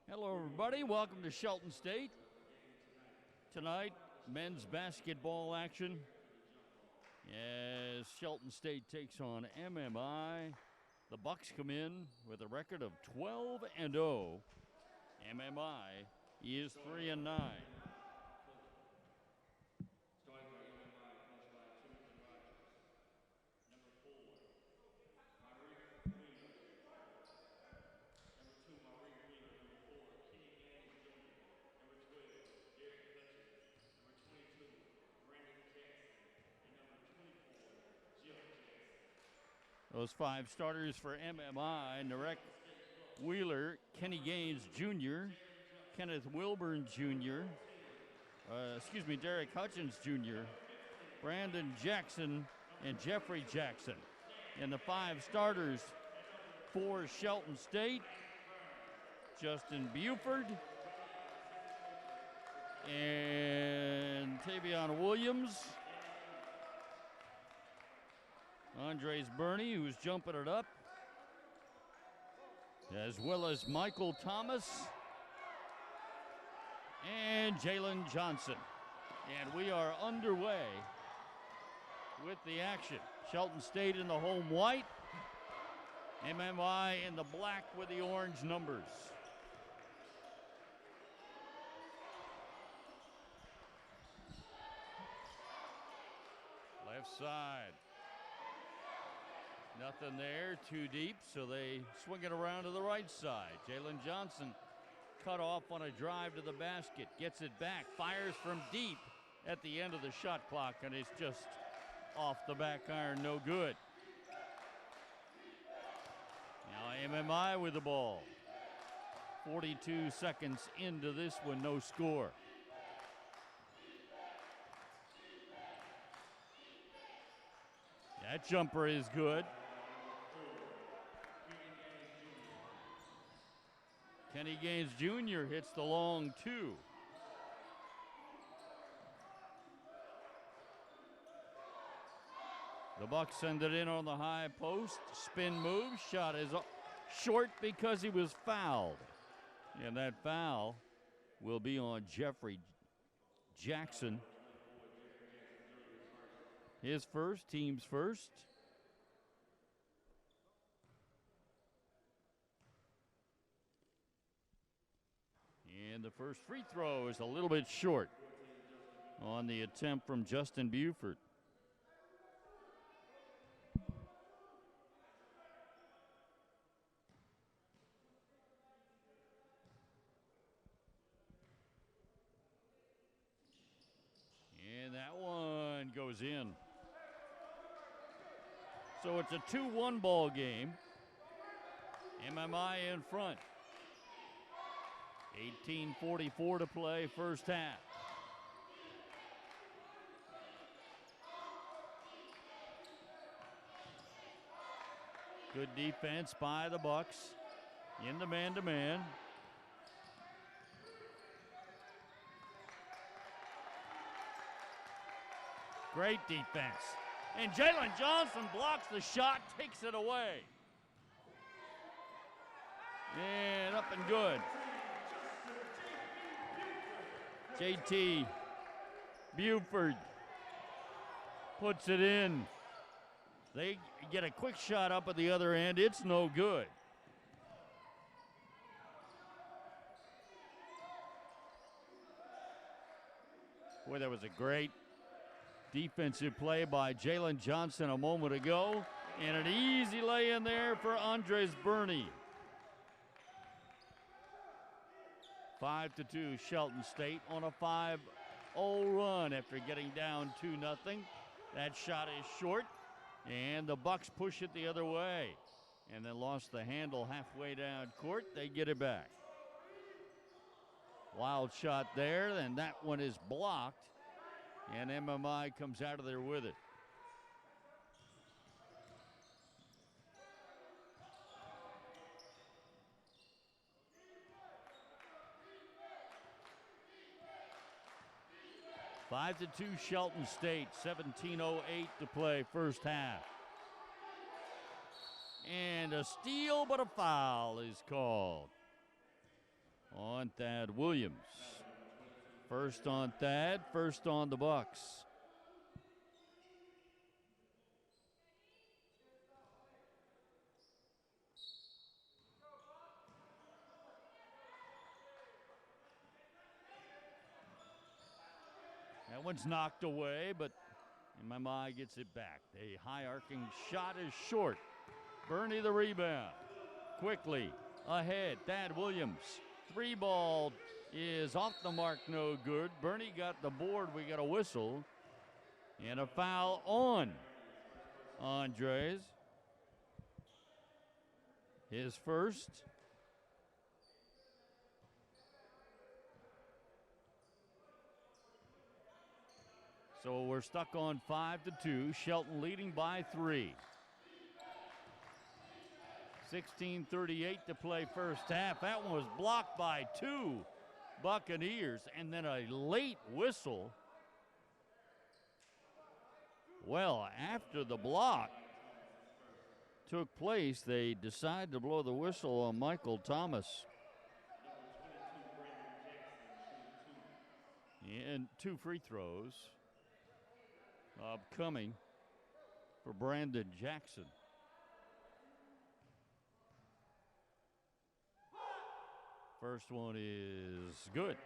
Hello, everybody. Welcome to Shelton State. Tonight, men's basketball action as Shelton State takes on MMI. The Bucks come in with a record of 12-0. MMI is 3-9. Those five starters for MMI: Narek Wheeler, Kenny Gaines Jr., Kenneth Wilburn Jr., Derek Hutchins Jr., Brandon Jackson, and Jeffrey Jackson. And the five starters for Shelton State: Justin Buford and Tavion Williams, Andres Burney, who's jumping it up, as well as Michael Thomas and Jalen Johnson. And we are underway with the action. Shelton State in the home white, MMI in the black with the orange numbers. Left side. Nothing there, too deep, so they swing it around to the right side. Jalen Johnson cut off on a drive to the basket, gets it back, fires from deep at the end of the shot clock, and it's just off the back iron, no good. Now MMI with the ball. 42 seconds into this one, no score. That jumper is good. Kenny Gaines Jr. hits the long two. The Bucks send it in on the high post. Spin move. Shot is short because he was fouled. And that foul will be on Jeffrey Jackson. His first, team's first. And the first free throw is a little bit short on the attempt from Justin Buford. And that one goes in. So it's a 2-1 ball game. MMI in front. 18:44 to play, first half. Good defense by the Bucks in the man-to-man. Great defense. And Jalen Johnson blocks the shot, takes it away. And up and good. JT Buford puts it in. They get a quick shot up at the other end. It's no good. Boy, that was a great defensive play by Jalen Johnson a moment ago. And an easy lay in there for Andres Burney. 5-2 Shelton State on a 5-0 run after getting down 2-0. That shot is short, and the Bucks push it the other way. And then lost the handle halfway down court. They get it back. Wild shot there, and that one is blocked. And MMI comes out of there with it. 5-2 Shelton State, 17:08 to play first half. And a steal, but a foul is called on Thad Williams. First on Thad, first on the Bucks. That one's knocked away, but MMI gets it back. The high arcing shot is short. Bernie the rebound. Quickly ahead, Thad Williams. Three ball is off the mark, no good. Bernie got the board, we got a whistle. And a foul on Andres. His first. So we're stuck on 5-2. Shelton leading by 3. 16:38 to play first half. That one was blocked by 2 Buccaneers, and then a late whistle. Well, after the block took place, they decided to blow the whistle on Michael Thomas. And 2 free throws upcoming for Brandon Jackson. First one is good.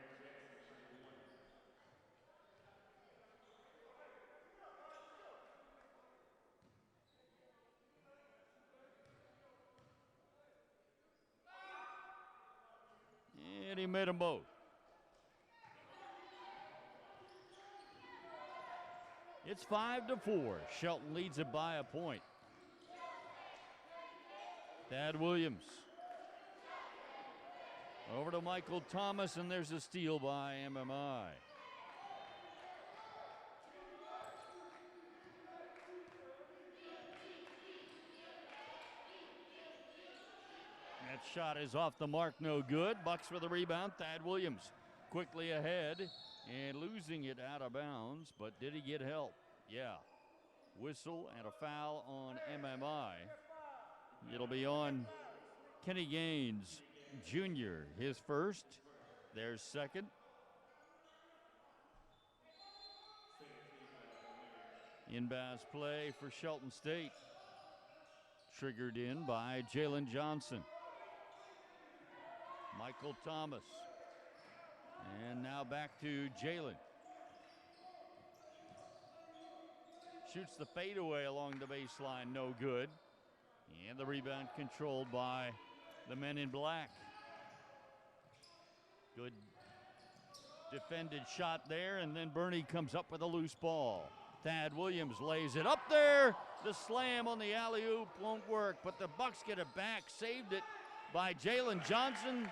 And he made them both. It's 5-4. Shelton leads it by a point. Thad Williams. Over to Michael Thomas, and there's a steal by MMI. That shot is off the mark, no good. Bucks for the rebound. Thad Williams quickly ahead and losing it out of bounds, but did he get help? Yeah. Whistle and a foul on MMI. It'll be on Kenny Gaines Jr., his first. There's second. Inbounds play for Shelton State. Triggered in by Jalen Johnson. Michael Thomas. And now back to Jalen. Shoots the fadeaway along the baseline, no good. And the rebound controlled by the men in black. Good defended shot there, and then Bernie comes up with a loose ball. Thad Williams lays it up there. The slam on the alley-oop won't work, but the Bucks get it back. Saved it by Jalen Johnson.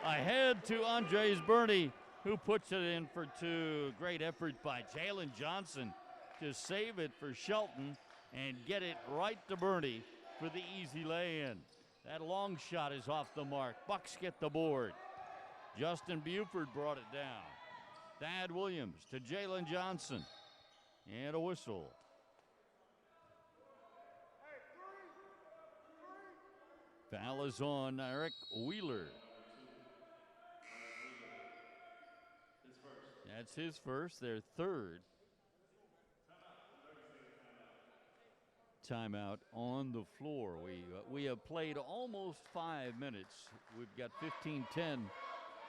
Ahead to Andres Bernie, who puts it in for 2. Great effort by Jalen Johnson to save it for Shelton and get it right to Bernie for the easy lay-in. That long shot is off the mark. Bucks get the board. Justin Buford brought it down. Thad Williams to Jalen Johnson. And a whistle. Foul is on Eric Wheeler. That's his first, their third. Timeout on the floor. We have played almost 5 minutes. We've got 15-10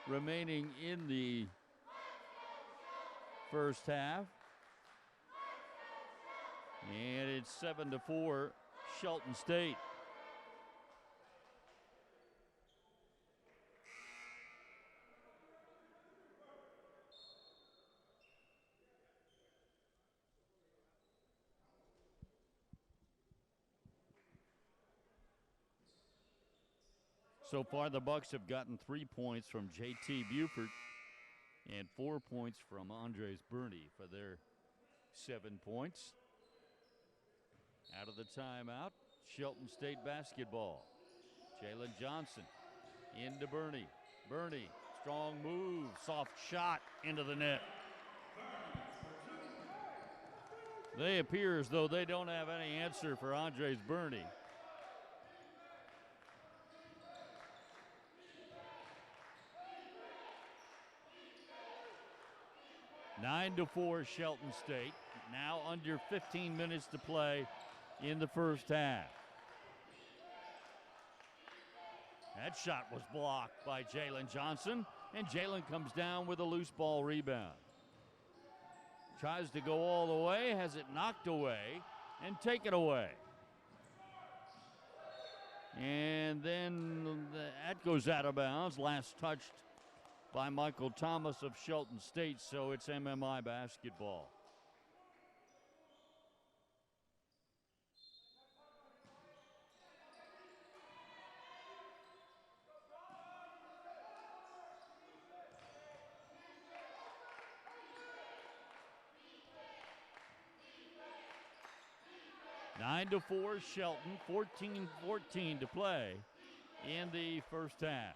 remaining in the first half. And it's 7-4 Shelton State. So far, the Bucks have gotten 3 points from J.T. Buford and 4 points from Andres Bernie for their 7 points. Out of the timeout, Shelton State basketball. Jalen Johnson into Bernie. Bernie, strong move, soft shot into the net. They appear as though they don't have any answer for Andres Burney. Nine to 4 Shelton State. Now under 15 minutes to play in the first half. That shot was blocked by Jalen Johnson, and Jalen comes down with a loose ball rebound. Tries to go all the way, has it knocked away, and taken away. And then that goes out of bounds. Last touched by Michael Thomas of Shelton State, so it's MMI basketball. Nine to 4 Shelton, 14-14 to play in the first half.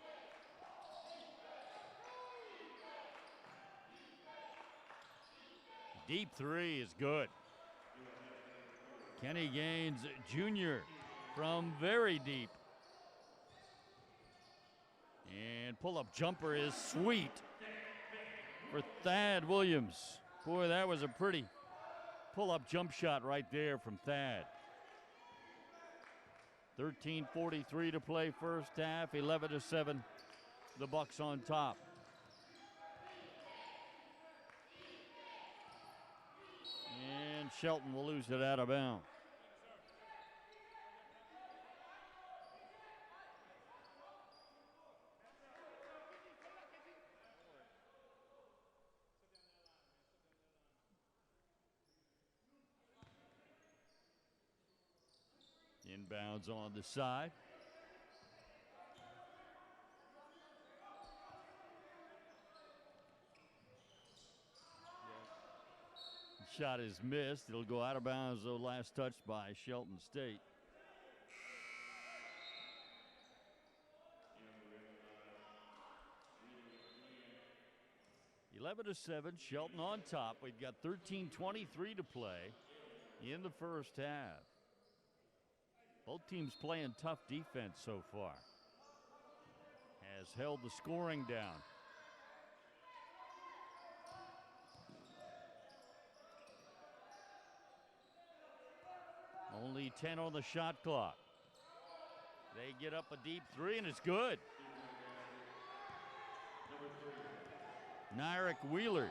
Deep three is good. Kenny Gaines Jr. from very deep. And pull-up jumper is sweet for Thad Williams. Boy, that was a pretty pull-up jump shot right there from Thad. 13:43 to play first half, 11-7, the Bucks on top. And Shelton will lose it out of bounds. Inbounds on the side. Shot is missed. It'll go out of bounds, though, last touched by Shelton State. Eleven to 7, Shelton on top. We've got 13:23 to play in the first half. Both teams playing tough defense so far. Has held the scoring down. Only 10 on the shot clock. They get up a deep three, and it's good. Nyrick Wheeler.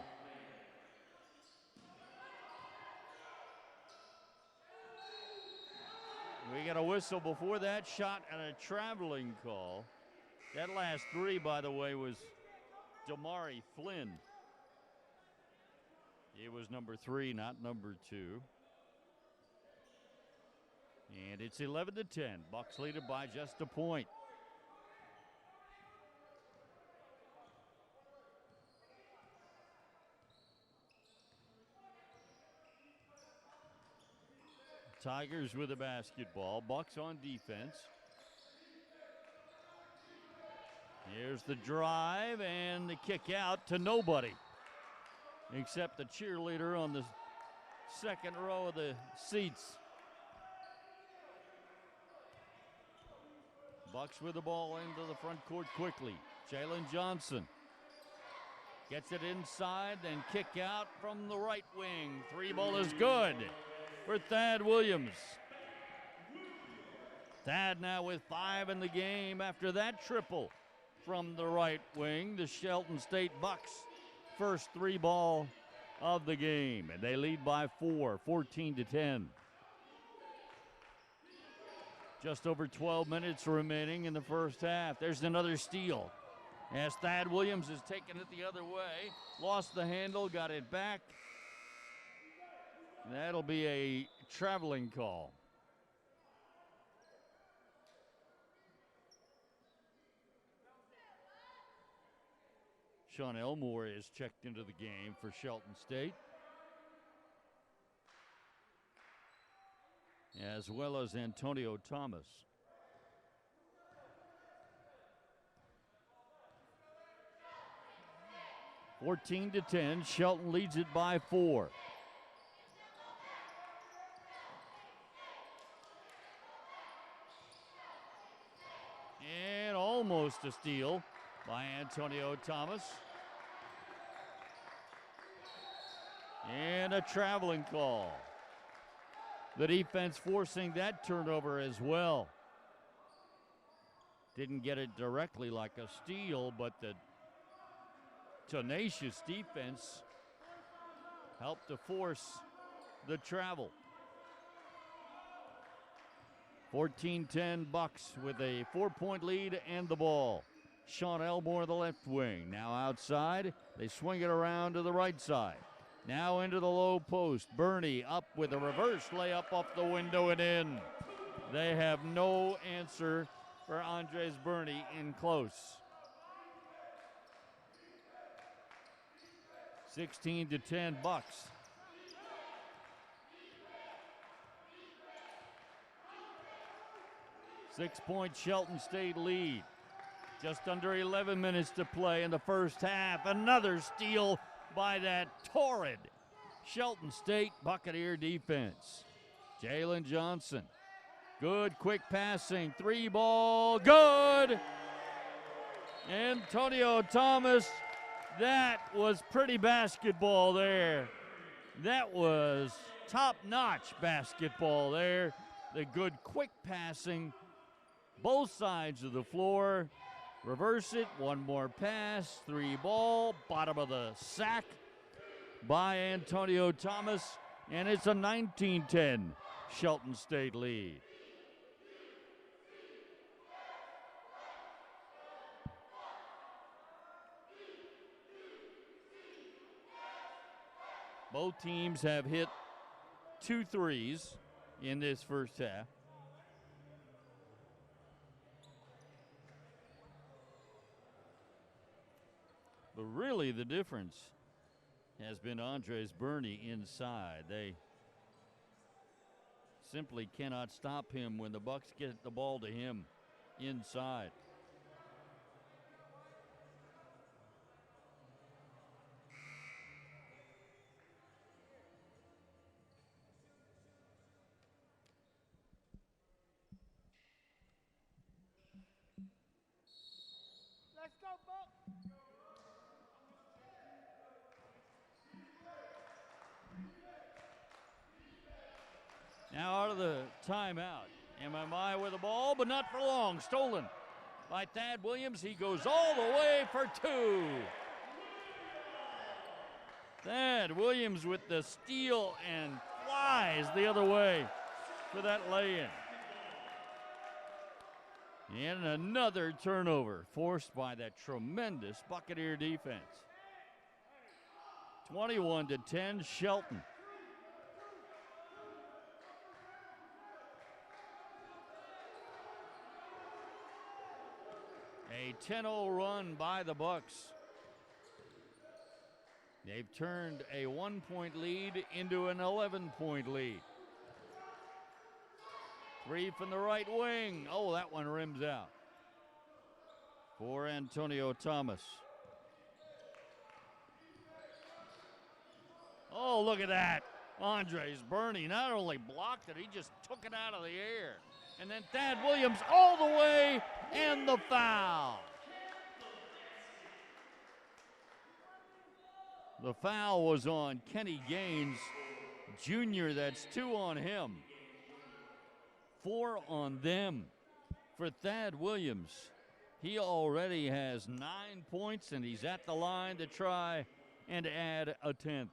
We got a whistle before that shot and a traveling call. That last three, by the way, was Damari Flynn. It was number 3, not number 2. And it's 11 to 10. Bucks lead it by just a point. Tigers with the basketball. Bucks on defense. Here's the drive and the kick out to nobody except the cheerleader on the second row of the seats. Bucks with the ball into the front court quickly. Jalen Johnson gets it inside, then kick out from the right wing. Three ball is good for Thad Williams. Thad now with 5 in the game after that triple from the right wing. The Shelton State Bucks first 3 ball of the game, and they lead by 4, 14 to 10. Just over 12 minutes remaining in the first half. There's another steal as Thad Williams is taking it the other way. Lost the handle, got it back. That'll be a traveling call. Sean Elmore is checked into the game for Shelton State, as well as Antonio Thomas. (14 to 10). Shelton leads it by 4. And almost a steal by Antonio Thomas. And a traveling call. The defense forcing that turnover as well. Didn't get it directly like a steal, but the tenacious defense helped to force the travel. 14-10 Bucks with a 4-point lead and the ball. Sean Elmore, the left wing. Now outside, they swing it around to the right side. Now into the low post. Bernie up with a reverse layup off the window and in. They have no answer for Andres Bernie in close. 16-10 Bucks. Six-point Shelton State lead. Just under 11 minutes to play in the first half. Another steal by that torrid Shelton State Buccaneer defense. Jalen Johnson. Good quick passing. 3-ball. Good. Antonio Thomas. That was pretty basketball there. That was top-notch basketball there. The good quick passing. Both sides of the floor. Reverse it. One more pass. 3-ball. Bottom of the sack by Antonio Thomas. And it's a 19-10 Shelton State lead. Both teams have hit 2 threes in this first half. But really the difference has been Andres Bernie inside. They simply cannot stop him when the Bucks get the ball to him inside. Let's go, Buck. Now out of the timeout. MMI with the ball, but not for long. Stolen by Thad Williams. He goes all the way for 2. Thad Williams with the steal and flies the other way for that lay-in. And another turnover forced by that tremendous Buccaneer defense. 21-10 Shelton. A 10-0 run by the Bucks. They've turned a 1-point lead into an 11-point lead. 3 from the right wing. Oh, that one rims out for Antonio Thomas. Oh, look at that. Andres Bernie not only blocked it, he just took it out of the air. And then Thad Williams all the way, and the foul. The foul was on Kenny Gaines Jr. That's 2 on him. 4 on them for Thad Williams. He already has 9 points, and he's at the line to try and add a 10th.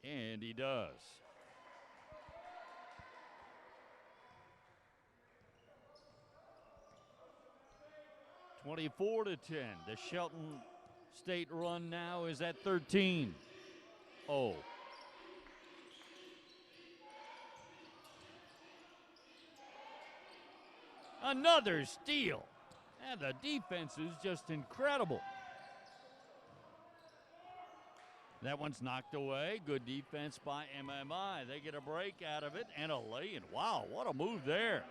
And he does. (24-10). The Shelton State run now is at 13-0. Another steal. And the defense is just incredible. That one's knocked away. Good defense by MMI. They get a break out of it and a lay-in. Wow, what a move there.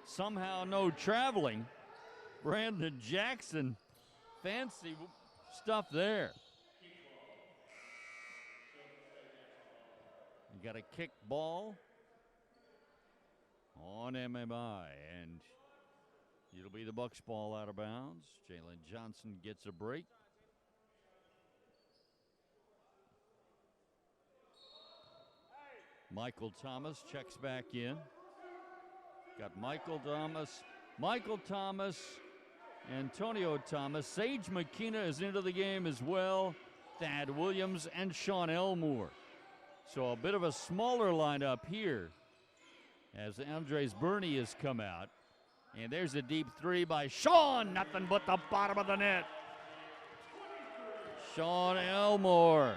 Somehow no traveling. Brandon Jackson, fancy stuff there. got a kick ball on MMI, and it'll be the Bucks ball out of bounds. Jalen Johnson gets a break. Michael Thomas checks back in. Got Michael Thomas, Antonio Thomas. Sage McKenna is into the game as well. Thad Williams and Sean Elmore. So a bit of a smaller lineup here as Andres Burney has come out. And there's a deep three by Sean. Nothing but the bottom of the net. Sean Elmore.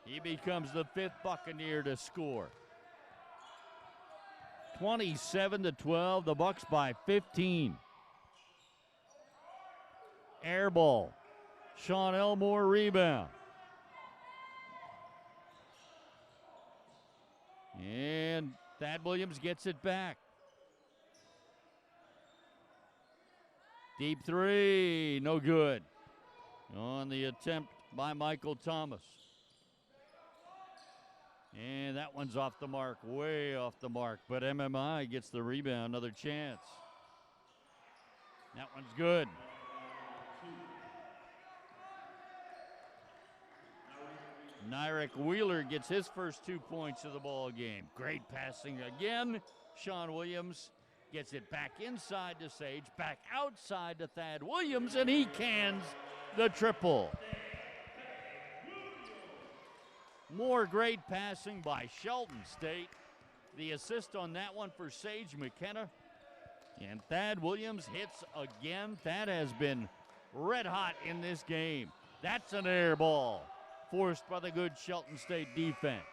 He becomes the 5th Buccaneer to score. 27-12, the Bucks by 15. Air ball. Sean Elmore rebound. And Thad Williams gets it back. Deep three, no good. On the attempt by Michael Thomas. And that one's off the mark, way off the mark. But MMI gets the rebound, another chance. That one's good. Nyrek Wheeler gets his first 2 points of the ball game. Great passing again. Sean Williams gets it back inside to Sage, back outside to Thad Williams, and he cans the triple. More great passing by Shelton State. The assist on that one for Sage McKenna. And Thad Williams hits again. Thad has been red hot in this game. That's an air ball forced by the good Shelton State defense.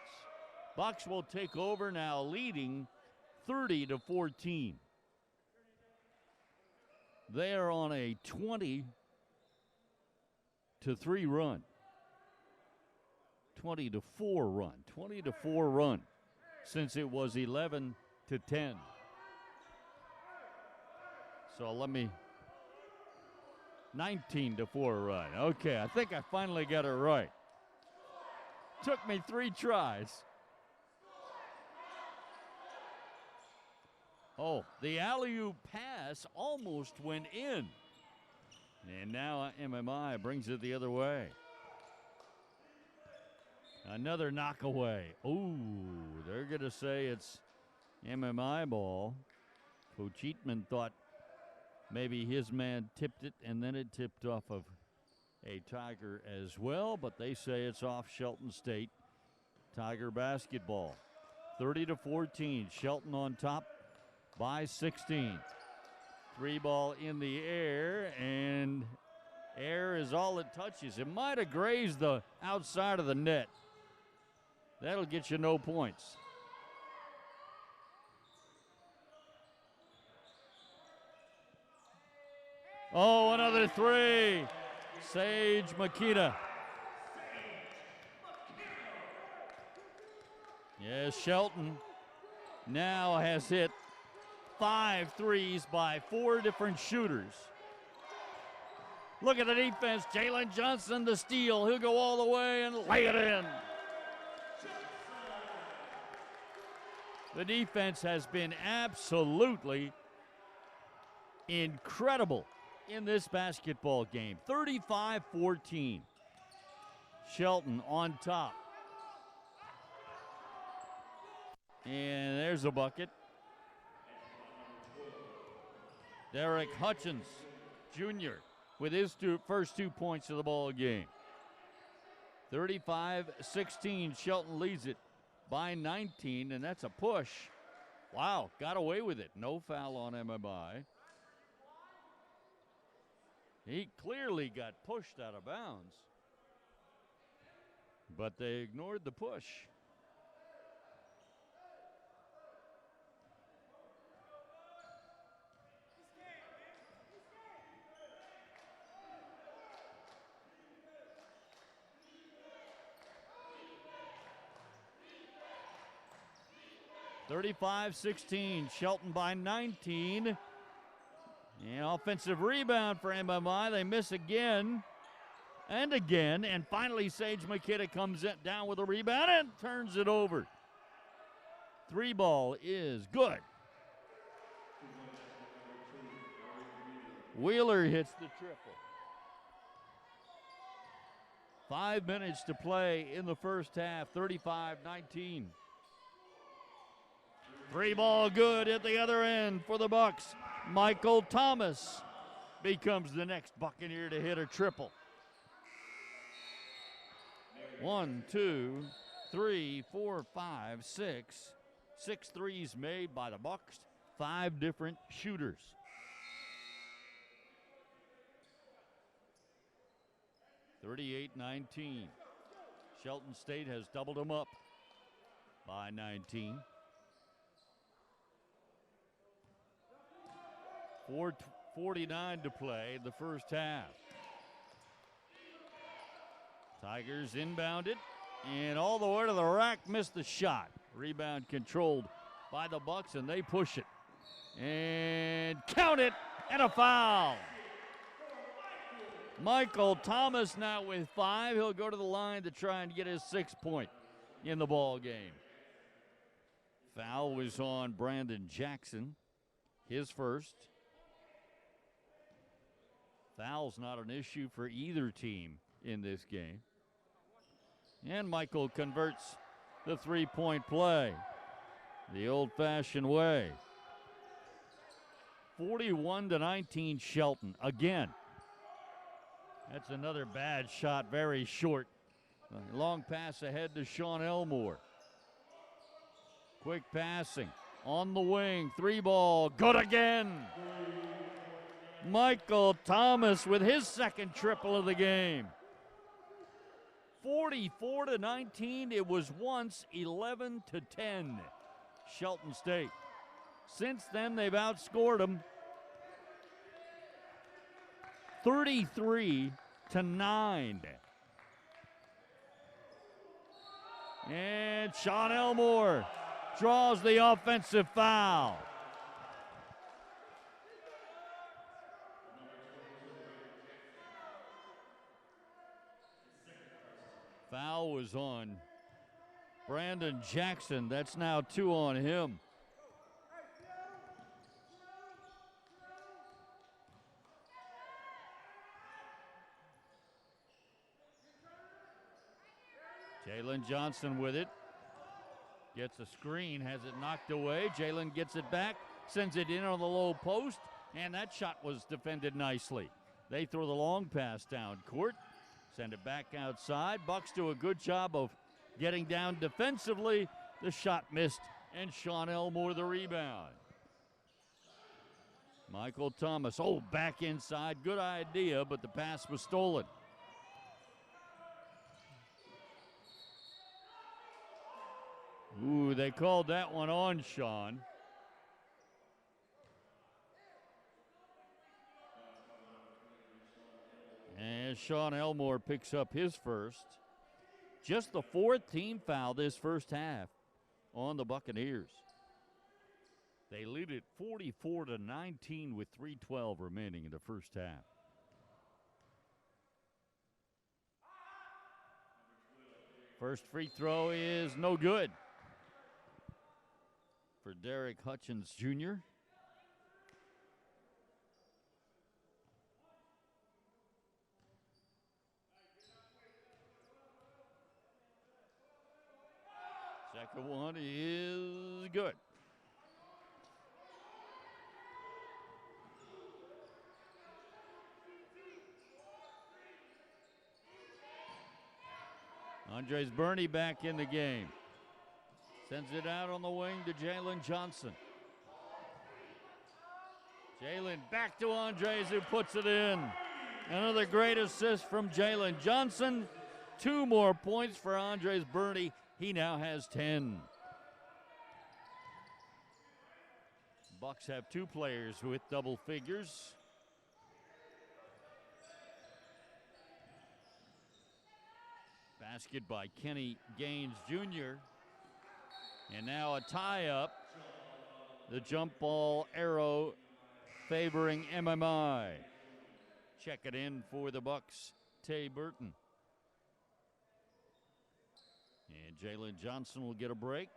Bucks will take over now, leading 30-14. They are on a 20-3 run. 20-4 run since it was 11-10. So 19-4 run. Okay, I think I finally got it right. Took me 3 tries. Oh, the alley-oop pass almost went in. And now MMI brings it the other way. Another knockaway. Ooh, they're going to say it's MMI ball. Coach Eatman thought maybe his man tipped it, and then it tipped off of a Tiger as well, but they say it's off Shelton State. Tiger basketball. 30-14. Shelton on top by 16. 3 ball in the air, and air is all it touches. It might have grazed the outside of the net. That'll get you no points. Oh, another 3. Sage McKenna. Yes, Shelton now has hit 5 threes by 4 different shooters. Look at the defense. Jalen Johnson, the steal. He'll go all the way and lay it in. The defense has been absolutely incredible in this basketball game. 35-14. Shelton on top. And there's a bucket. Derek Hutchins, Jr., with his first 2 points of the ball game. 35-16, Shelton leads it by 19, and that's a push. Wow, got away with it. No foul on MMI. He clearly got pushed out of bounds, but they ignored the push. (35-16), Shelton by 19. And offensive rebound for MMI. They miss again. and again, and finally Sage McKitty comes down with a rebound and turns it over. 3 ball is good. Wheeler hits the triple. 5 minutes to play in the first half, 35-19. 3 ball good at the other end for the Bucks. Michael Thomas becomes the next Buccaneer to hit a triple. 1, 2, 3, 4, 5, 6. 6 threes made by the Bucks. 5 different shooters. (38-19). Shelton State has doubled them up by 19. 4:49 to play the first half. Tigers inbounded and all the way to the rack, missed the shot. Rebound controlled by the Bucks, and they push it. And count it, and a foul. Michael Thomas now with 5. He'll go to the line to try and get his 6th point in the ball game. Foul was on Brandon Jackson, his first. Foul's not an issue for either team in this game. And Michael converts the 3-point play the old-fashioned way. 41-19 Shelton again. That's another bad shot, very short. Long pass ahead to Sean Elmore. Quick passing on the wing, 3 ball, good again. Michael Thomas with his 2nd triple of the game. 44-19, it was once 11-10, Shelton State. Since then, they've outscored them 33-9. And Sean Elmore draws the offensive foul. Foul was on Brandon Jackson. That's now 2 on him. Jalen Johnson with it. Gets a screen, has it knocked away. Jalen gets it back, sends it in on the low post, and that shot was defended nicely. They throw the long pass down court, send it back outside. Bucks do a good job of getting down defensively. The shot missed, and Sean Elmore the rebound. Michael Thomas, back inside. Good idea, but the pass was stolen. Ooh, they called that one on Sean. And Sean Elmore picks up his first. Just the 4th team foul this first half on the Buccaneers. They lead it 44-19 with 3:12 remaining in the first half. First free throw is no good for Derek Hutchins Jr. Second one is good. Andres Burney back in the game. Sends it out on the wing to Jalen Johnson. Jalen back to Andres, who puts it in. Another great assist from Jalen Johnson. 2 more points for Andres Burney. He now has 10. Bucks have 2 players with double figures. Basket by Kenny Gaines Jr. And now a tie-up. The jump ball arrow favoring MMI. Check it in for the Bucks. Tay Burton. And Jalen Johnson will get a break.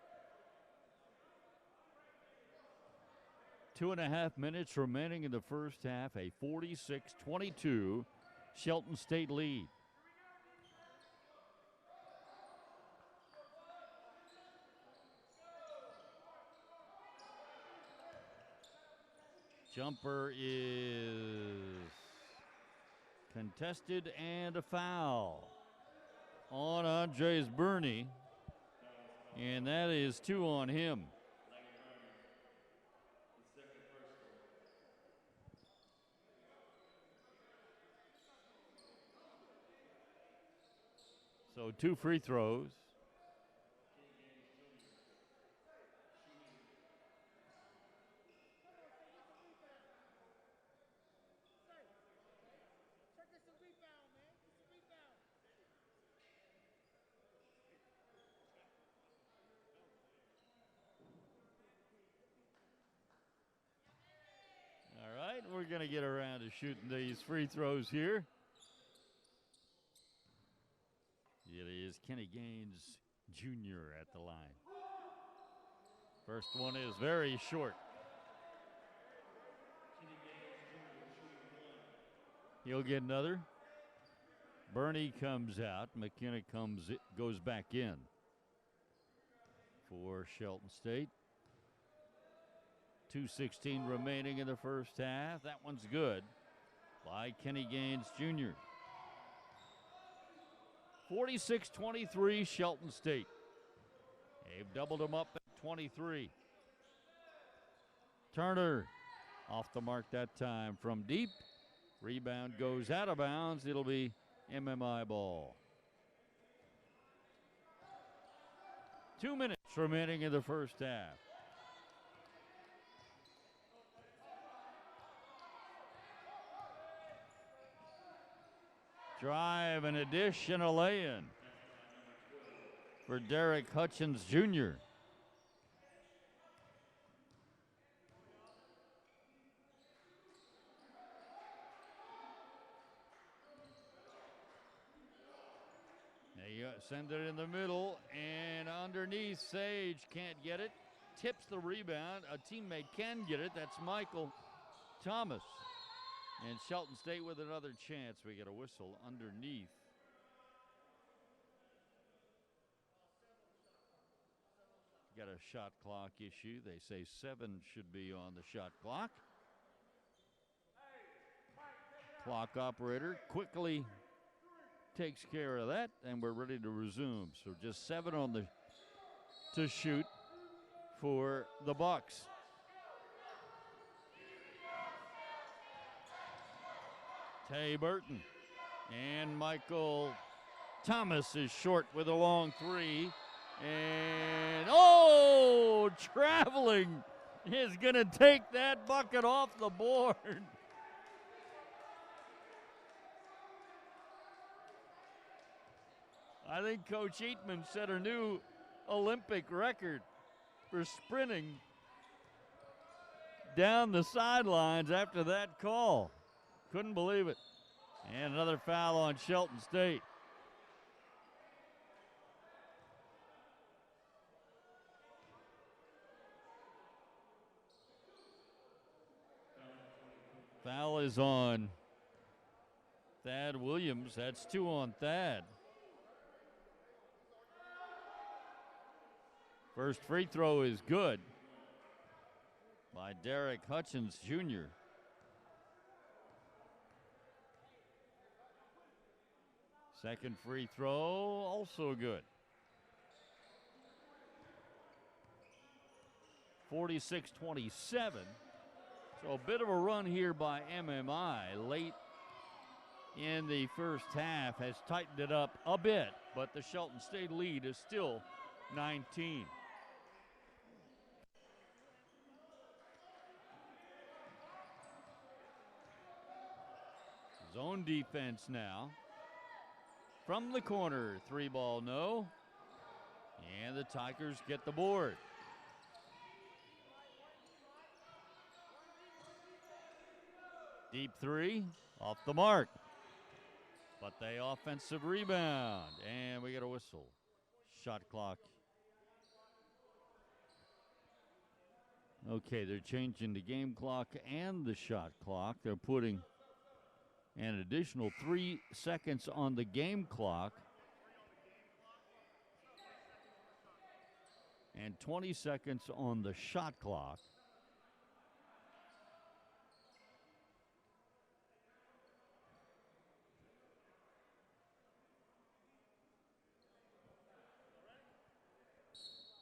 2.5 minutes remaining in the first half. A 46-22 Shelton State lead. Jumper is contested and a foul on Andres Burney, and that is 2 on him. So 2 free throws. All right, we're going to get around to shooting these free throws here. It is Kenny Gaines Jr. at the line. First one is very short. He'll get another. Burney comes out. McKenna goes back in for Shelton State. 2:16 remaining in the first half. That one's good by Kenny Gaines Jr. 46-23 Shelton State. They've doubled them up at 23. Turner off the mark that time from deep. Rebound goes out of bounds. It'll be MMI ball. 2 minutes remaining in the first half. Drive and a dish and a lay-in for Derek Hutchins Jr. They send it in the middle, and underneath, Sage can't get it. Tips the rebound. A teammate can get it. That's Michael Thomas. And Shelton State with another chance. We get a whistle underneath. Got a shot clock issue. They say 7 should be on the shot clock. Clock operator quickly takes care of that, and we're ready to resume. So just 7 on the to shoot for the Bucks. Tay Burton and Michael Thomas is short with a long 3. And traveling is going to take that bucket off the board. I think Coach Eatman set a new Olympic record for sprinting down the sidelines after that call. Couldn't believe it. And another foul on Shelton State. Foul is on Thad Williams. That's 2 on Thad. First free throw is good by Derek Hutchins Jr. Second free throw, also good. 46-27. So a bit of a run here by MMI late in the first half has tightened it up a bit, but the Shelton State lead is still 19. Zone defense now. From the corner, 3 ball no. And the Tigers get the board. Deep 3, off the mark. But the offensive rebound, and we get a whistle. Shot clock. Okay, they're changing the game clock and the shot clock. They're putting an additional 3 seconds on the game clock and 20 seconds on the shot clock.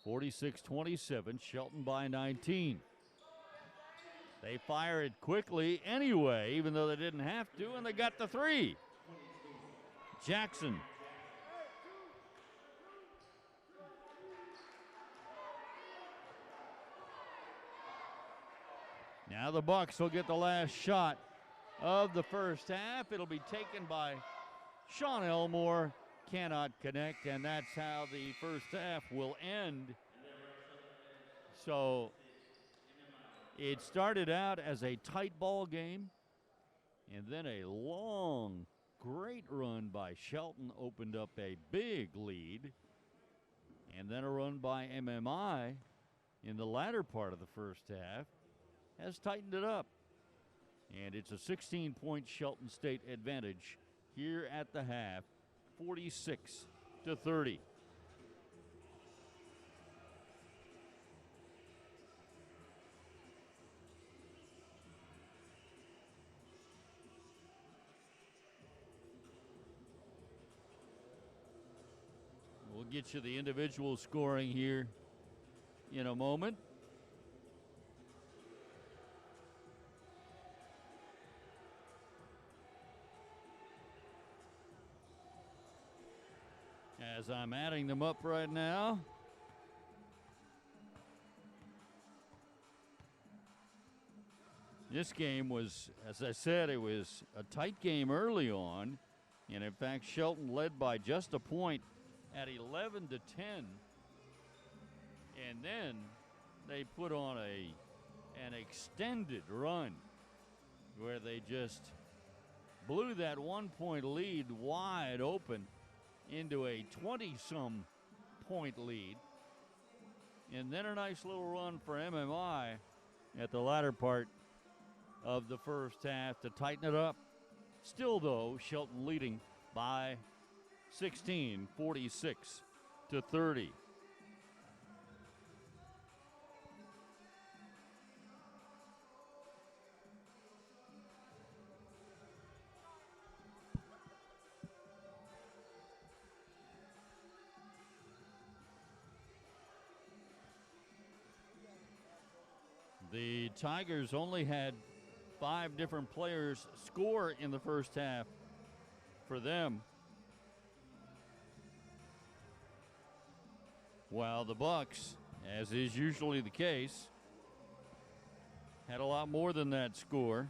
(46-27), Shelton by 19. They fire it quickly anyway, even though they didn't have to, and they got the three. Jackson. Now the Bucks will get the last shot of the first half. It'll be taken by Sean Elmore. Cannot connect, and that's how the first half will end. So it started out as a tight ball game, and then a long, great run by Shelton opened up a big lead, and then a run by MMI in the latter part of the first half has tightened it up. And it's a 16-point Shelton State advantage here at the half, 46-30. We'll get you the individual scoring here in a moment. As I'm adding them up right now. This game was, as I said, it was a tight game early on. And in fact, Shelton led by just a point at 11-10. And then they put on an extended run where they just blew that 1-point lead wide open into a 20-some point lead. And then a nice little run for MMI at the latter part of the first half to tighten it up. Still, though, Shelton leading by 16, 46-30. The Tigers only had 5 different players score in the first half for them, while the Bucks, as is usually the case, had a lot more than that score.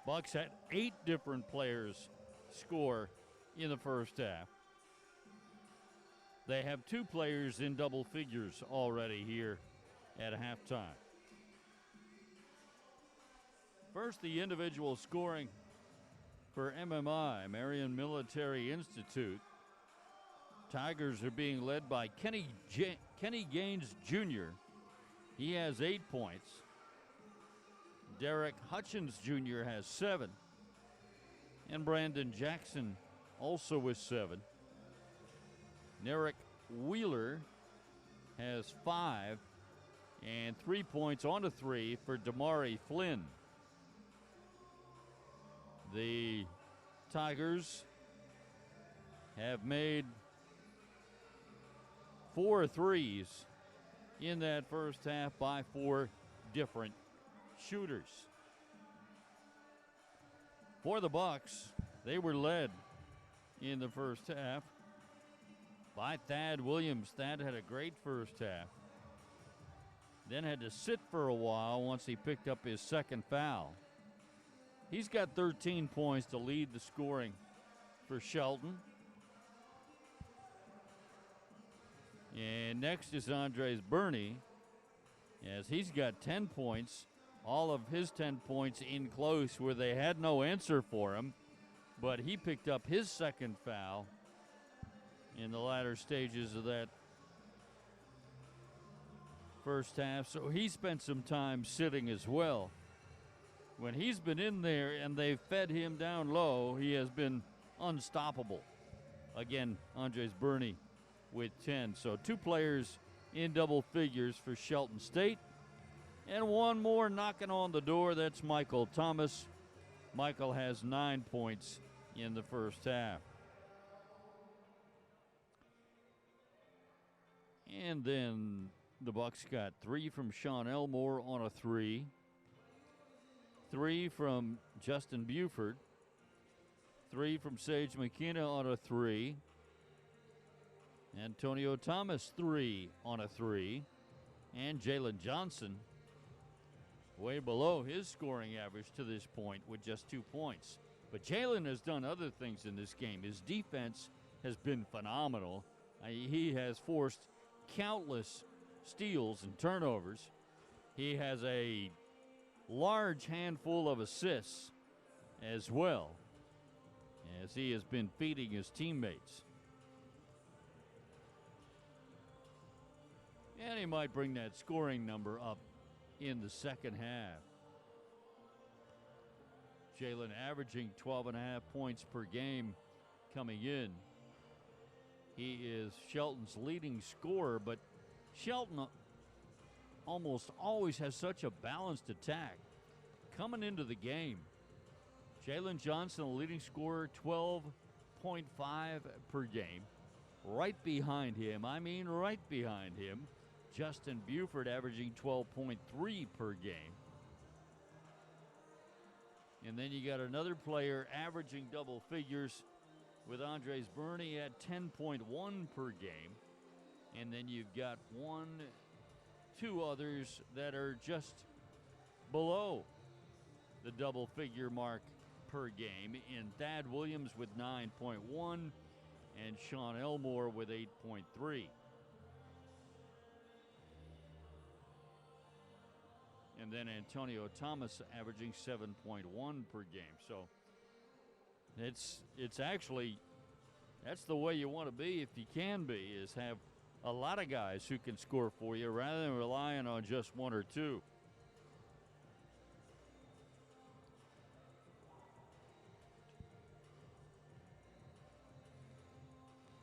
Bucks had 8 different players score in the first half. They have 2 players in double figures already here at halftime. First, the individual scoring for MMI, Marion Military Institute. Tigers are being led by Kenny Gaines Jr. He has 8 points. Derek Hutchins Jr. has 7. And Brandon Jackson also with 7. Nerrick Wheeler has 5. And 3 points on to 3 for Damari Flynn. The Tigers have made 4 threes in that first half by 4 different shooters. For the Bucks, they were led in the first half by Thad Williams. Thad had a great first half. then had to sit for a while once he picked up his second foul. He's got 13 points to lead the scoring for Shelton. And next is Andres Burney, as he's got 10 points. All of his 10 points in close where they had no answer for him, but he picked up his second foul in the latter stages of that first half, so he spent some time sitting as well. When he's been in there and they've fed him down low, he has been unstoppable. Again, Andres Burney with 10. So 2 players in double figures for Shelton State. And one more knocking on the door, that's Michael Thomas. Michael has 9 points in the first half. And then the Bucks got 3 from Sean Elmore on a 3. 3 from Justin Buford. 3 from Sage McKenna on a 3. Antonio Thomas 3 on a 3. And Jalen Johnson way below his scoring average to this point with just 2 points. But Jalen has done other things in this game. His defense has been phenomenal. He has forced countless steals and turnovers. He has a large handful of assists as well, as he has been feeding his teammates. And he might bring that scoring number up in the second half. Jalen averaging 12.5 points per game coming in. He is Shelton's leading scorer, but Shelton almost always has such a balanced attack. Coming into the game, Jalen Johnson, the leading scorer, 12.5 per game. Right behind him, right behind him, Justin Buford averaging 12.3 per game. And then you got another player averaging double figures with Andres Burney at 10.1 per game. And then you've got 2 others that are just below the double figure mark per game in Thad Williams with 9.1 and Sean Elmore with 8.3. And then Antonio Thomas averaging 7.1 per game. So it's actually, that's the way you want to be if you can be, is have a lot of guys who can score for you rather than relying on just 1 or 2.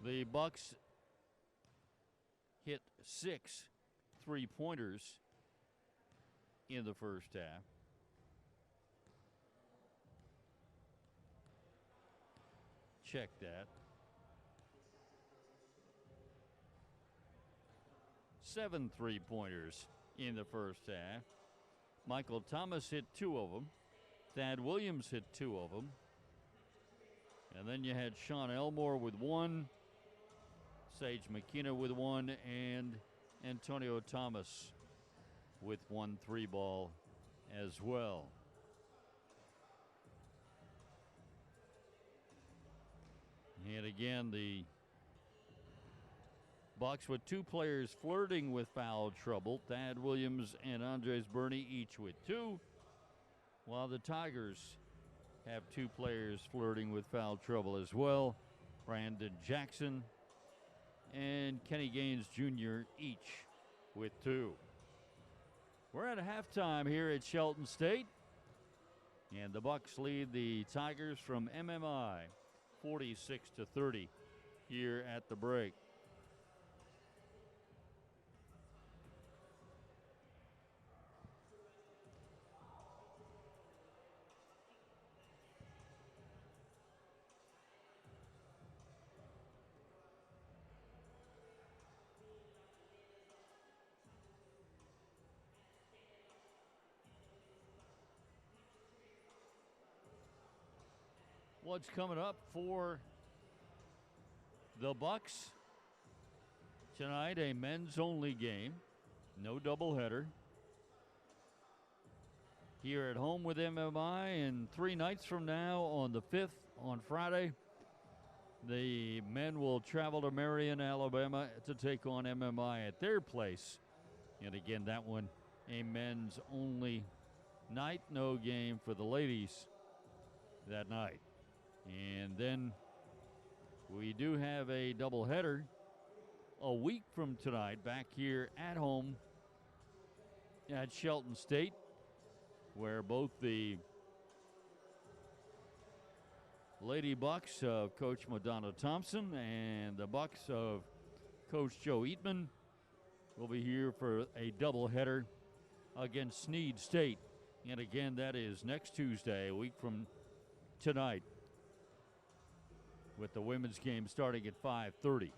The Bucks hit 6 3-pointers in the first half. Check that. 7 3-pointers in the first half. Michael Thomas hit 2 of them. Thad Williams hit 2 of them. And then you had Sean Elmore with 1, Sage McKenna with 1, and Antonio Thomas with 1 3-ball as well. And again, the Bucks with 2 players flirting with foul trouble, Thad Williams and Andres Burney each with 2, while the Tigers have 2 players flirting with foul trouble as well, Brandon Jackson and Kenny Gaines Jr. each with 2. We're at halftime here at Shelton State, and the Bucks lead the Tigers from MMI 46-30 here at the break. What's coming up for the Bucks tonight? A men's only game, no doubleheader. here at home with MMI, and 3 nights from now on the 5th, on Friday, the men will travel to Marion, Alabama to take on MMI at their place. And again, that one a men's only night, no game for the ladies that night. And then we do have a doubleheader a week from tonight back here at home at Shelton State, where both the Lady Bucks of Coach Madonna Thompson and the Bucks of Coach Joe Eatman will be here for a doubleheader against Snead State. And again, that is next Tuesday, a week from tonight, with the women's game starting at 5:30.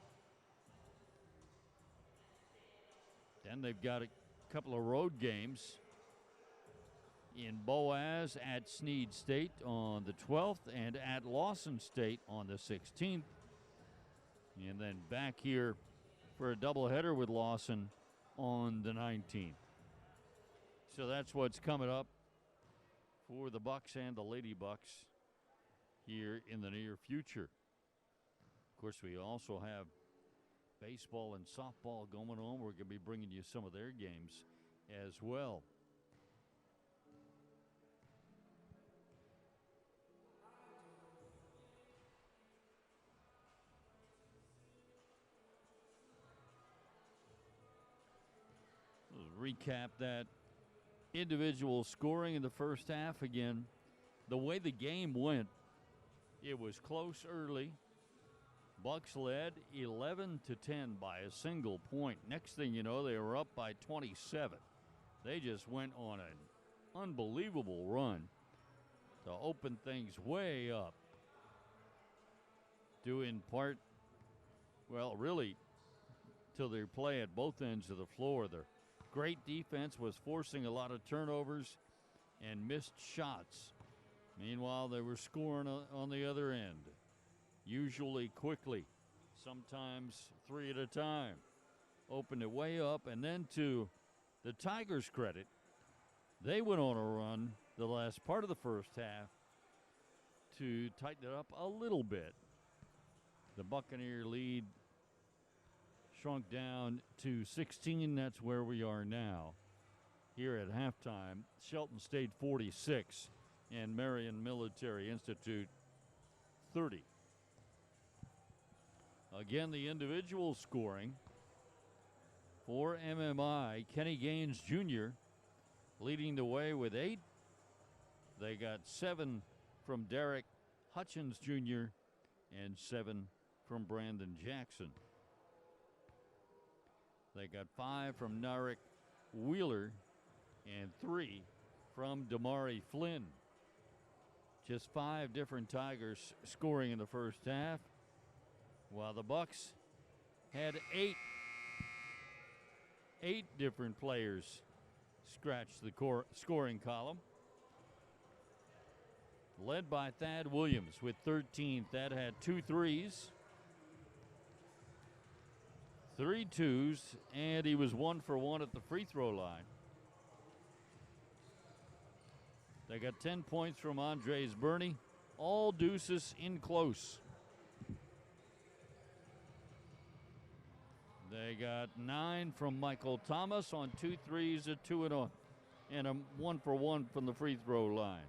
Then they've got a couple of road games in Boaz at Snead State on the 12th and at Lawson State on the 16th. And then back here for a doubleheader with Lawson on the 19th. So that's what's coming up for the Bucks and the Lady Bucks here in the near future. Of course, we also have baseball and softball going on. We're going to be bringing you some of their games as well. Recap that individual scoring in the first half again. The way the game went, it was close early. Bucks led 11-10 by a single point. Next thing you know, they were up by 27. They just went on an unbelievable run to open things way up, due in part, well, really, to their play at both ends of the floor. Their great defense was forcing a lot of turnovers and missed shots. Meanwhile, they were scoring on the other end, usually quickly, sometimes 3 at a time. Opened it way up, and then to the Tigers' credit, they went on a run the last part of the first half to tighten it up a little bit. The Buccaneer lead shrunk down to 16. That's where we are now here at halftime. Shelton State 46 and Marion Military Institute 30. Again, the individual scoring for MMI, Kenny Gaines Jr. leading the way with 8. They got 7 from Derek Hutchins Jr. and 7 from Brandon Jackson. They got 5 from Narek Wheeler and 3 from Damari Flynn. Just 5 different Tigers scoring in the first half, while the Bucks had 8 different players scratch the scoring column. Led by Thad Williams with 13. Thad had 2 threes, 3 twos, and he was 1 for 1 at the free throw line. They got 10 points from Andres Burney. All deuces in close. They got 9 from Michael Thomas on 2 threes, a 2 and a 1 for 1 from the free throw line.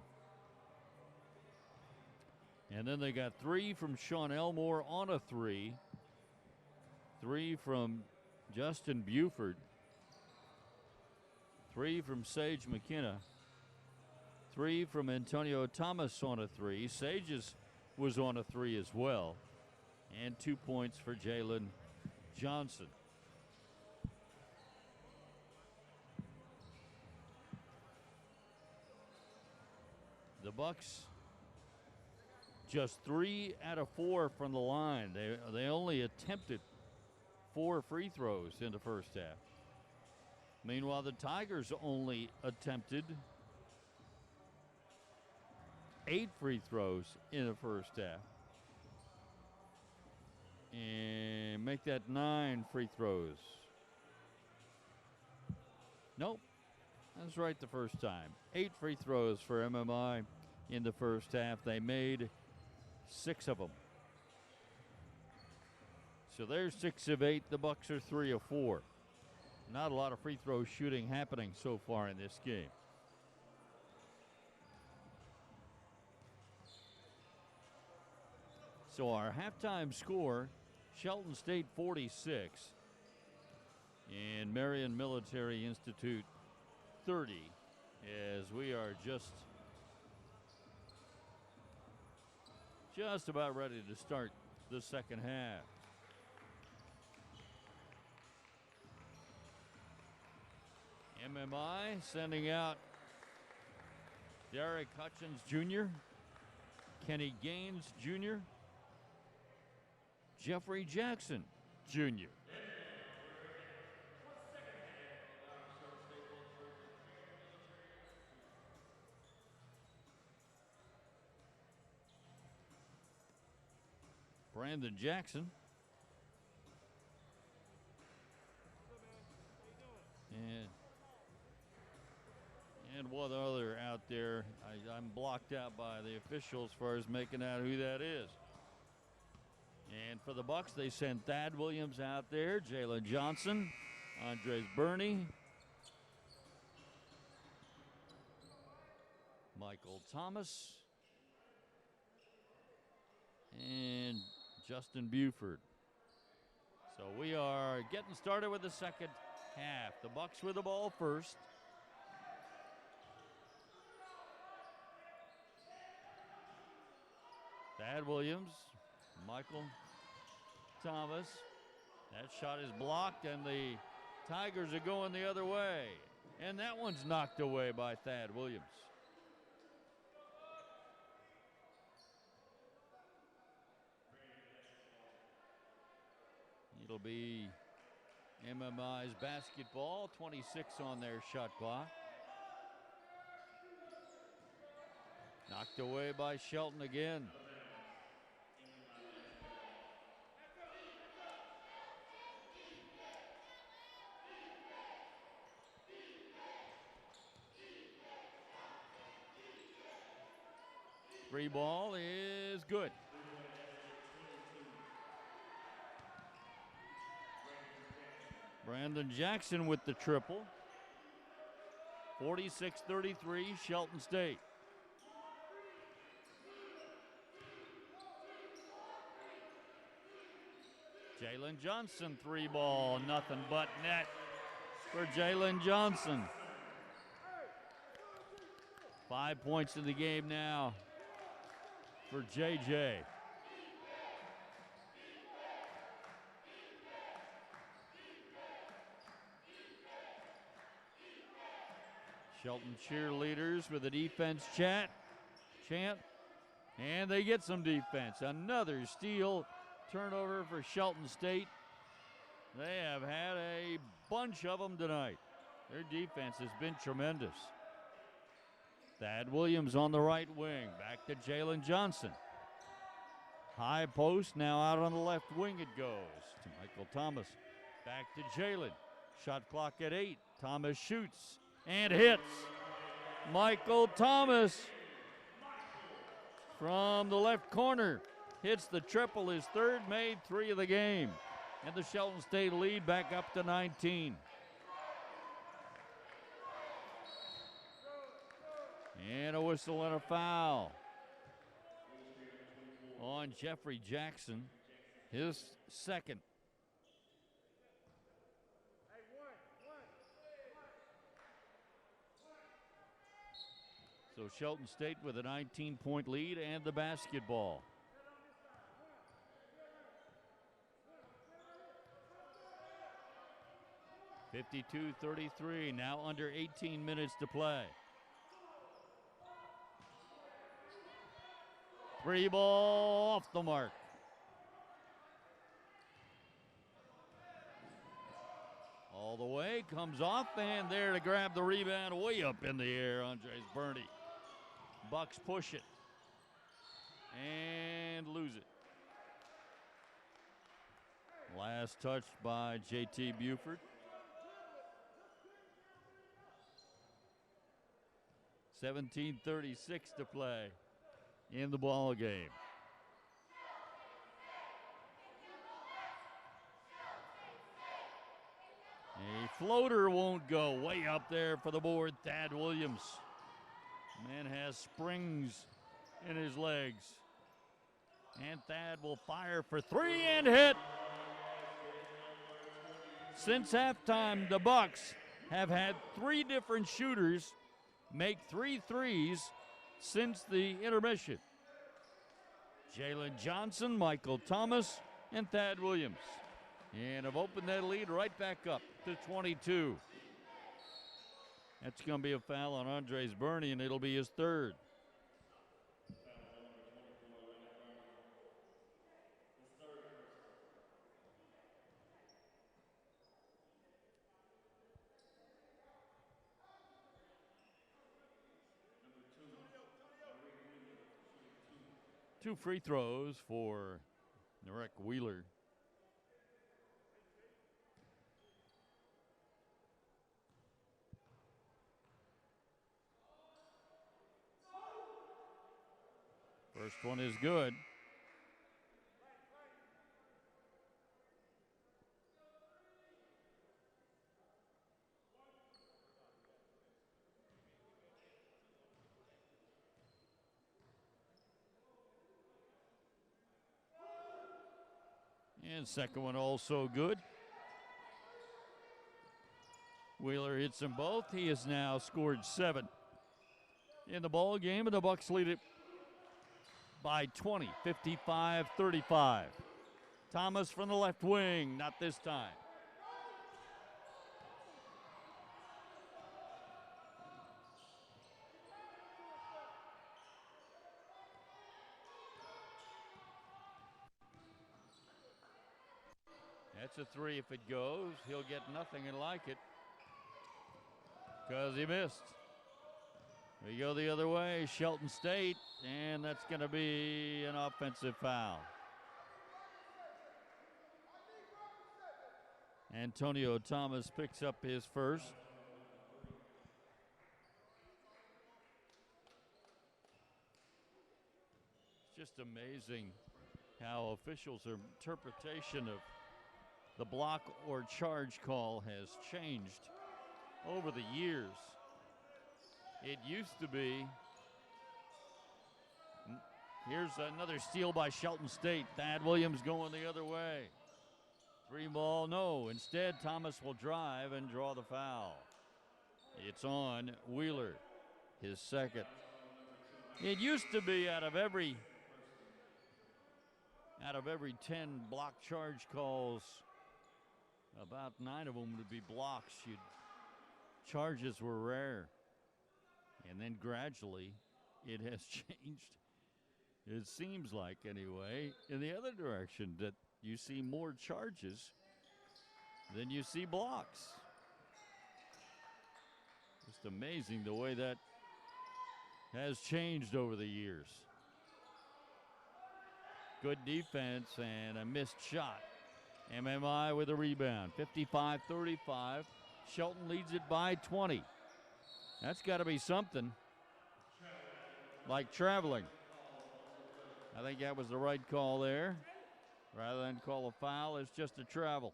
And then they got 3 from Sean Elmore on a 3. 3 from Justin Buford. 3 from Sage McKenna. 3 from Antonio Thomas on a 3. Sage's was on a 3 as well. And 2 points for Jalen Johnson. The Bucks just 3 out of 4 from the line. They only attempted 4 free throws in the first half. Meanwhile, the Tigers only attempted 8 free throws in the first half. And make that 9 free throws. Nope. That's right the first time. 8 free throws for MMI in the first half. They made 6 of them. So they're 6 of 8. The Bucks are 3 of 4. Not a lot of free throw shooting happening so far in this game. So our halftime score, Shelton State 46 and Marion Military Institute 30, as we are just about ready to start the second half. MMI sending out Derek Hutchins Jr., Kenny Gaines Jr., Jeffrey Jackson Jr. Brandon Jackson. And one other out there. I'm blocked out by the officials as far as making out who that is. And for the Bucks, they send Thad Williams out there, Jalen Johnson, Andres Burney, Michael Thomas, and Justin Buford. So we are getting started with the second half. The Bucks with the ball first. Thad Williams, Michael Thomas. That shot is blocked, and the Tigers are going the other way. And that one's knocked away by Thad Williams. It'll be MMI's basketball, 26 on their shot clock. Knocked away by Shelton again. Free ball is good. Brandon Jackson with the triple. 46-33, Shelton State. Jalen Johnson, 3 ball, nothing but net for Jalen Johnson. 5 points in the game now for JJ. Shelton cheerleaders with a defense chant, and they get some defense. Another steal, turnover for Shelton State. They have had a bunch of them tonight. Their defense has been tremendous. Thad Williams on the right wing, back to Jalen Johnson. High post, now out on the left wing it goes to Michael Thomas. Back to Jalen. Shot clock at 8. Thomas shoots and hits. Michael Thomas from the left corner hits the triple, his third, made 3 of the game. And the Shelton State lead back up to 19. And a whistle and a foul on Jeffrey Jackson, his second. So Shelton State with a 19-point lead and the basketball. (52-33), now under 18 minutes to play. 3 ball off the mark. All the way, comes off, and there to grab the rebound way up in the air, Andres Burney. Bucks push it and lose it. Last touch by JT Buford. 17:36 to play in the ball game. A floater won't go. Way up there for the board, Thad Williams. Man has springs in his legs. And Thad will fire for three and hit. Since halftime, the Bucks have had three different shooters make 3 threes since the intermission. Jalen Johnson, Michael Thomas, and Thad Williams. And have opened that lead right back up to 22. That's going to be a foul on Andres Burney, and it'll be his third. Two free throws for Narek Wheeler. First one is good. And second one also good. Wheeler hits them both. He has now scored 7 in the ball game, and the Bucks lead it by 20, 55-35. Thomas from the left wing, not this time. That's a three if it goes. He'll get nothing and like it because he missed. We go the other way, Shelton State, and that's going to be an offensive foul. Antonio Thomas picks up his first. It's just amazing how officials' interpretation of the block or charge call has changed over the years. It used to be, here's another steal by Shelton State. Thad Williams going the other way. 3 ball, no. Instead, Thomas will drive and draw the foul. It's on Wheeler, his second. It used to be out of every 10 block charge calls, about 9 of them would be blocks. Charges were rare. And then gradually, it has changed. It seems like, anyway, in the other direction, that you see more charges than you see blocks. Just amazing the way that has changed over the years. Good defense and a missed shot. MMI with a rebound, 55-35. Shelton leads it by 20. That's got to be something like traveling. I think that was the right call there. Rather than call a foul, it's just a travel.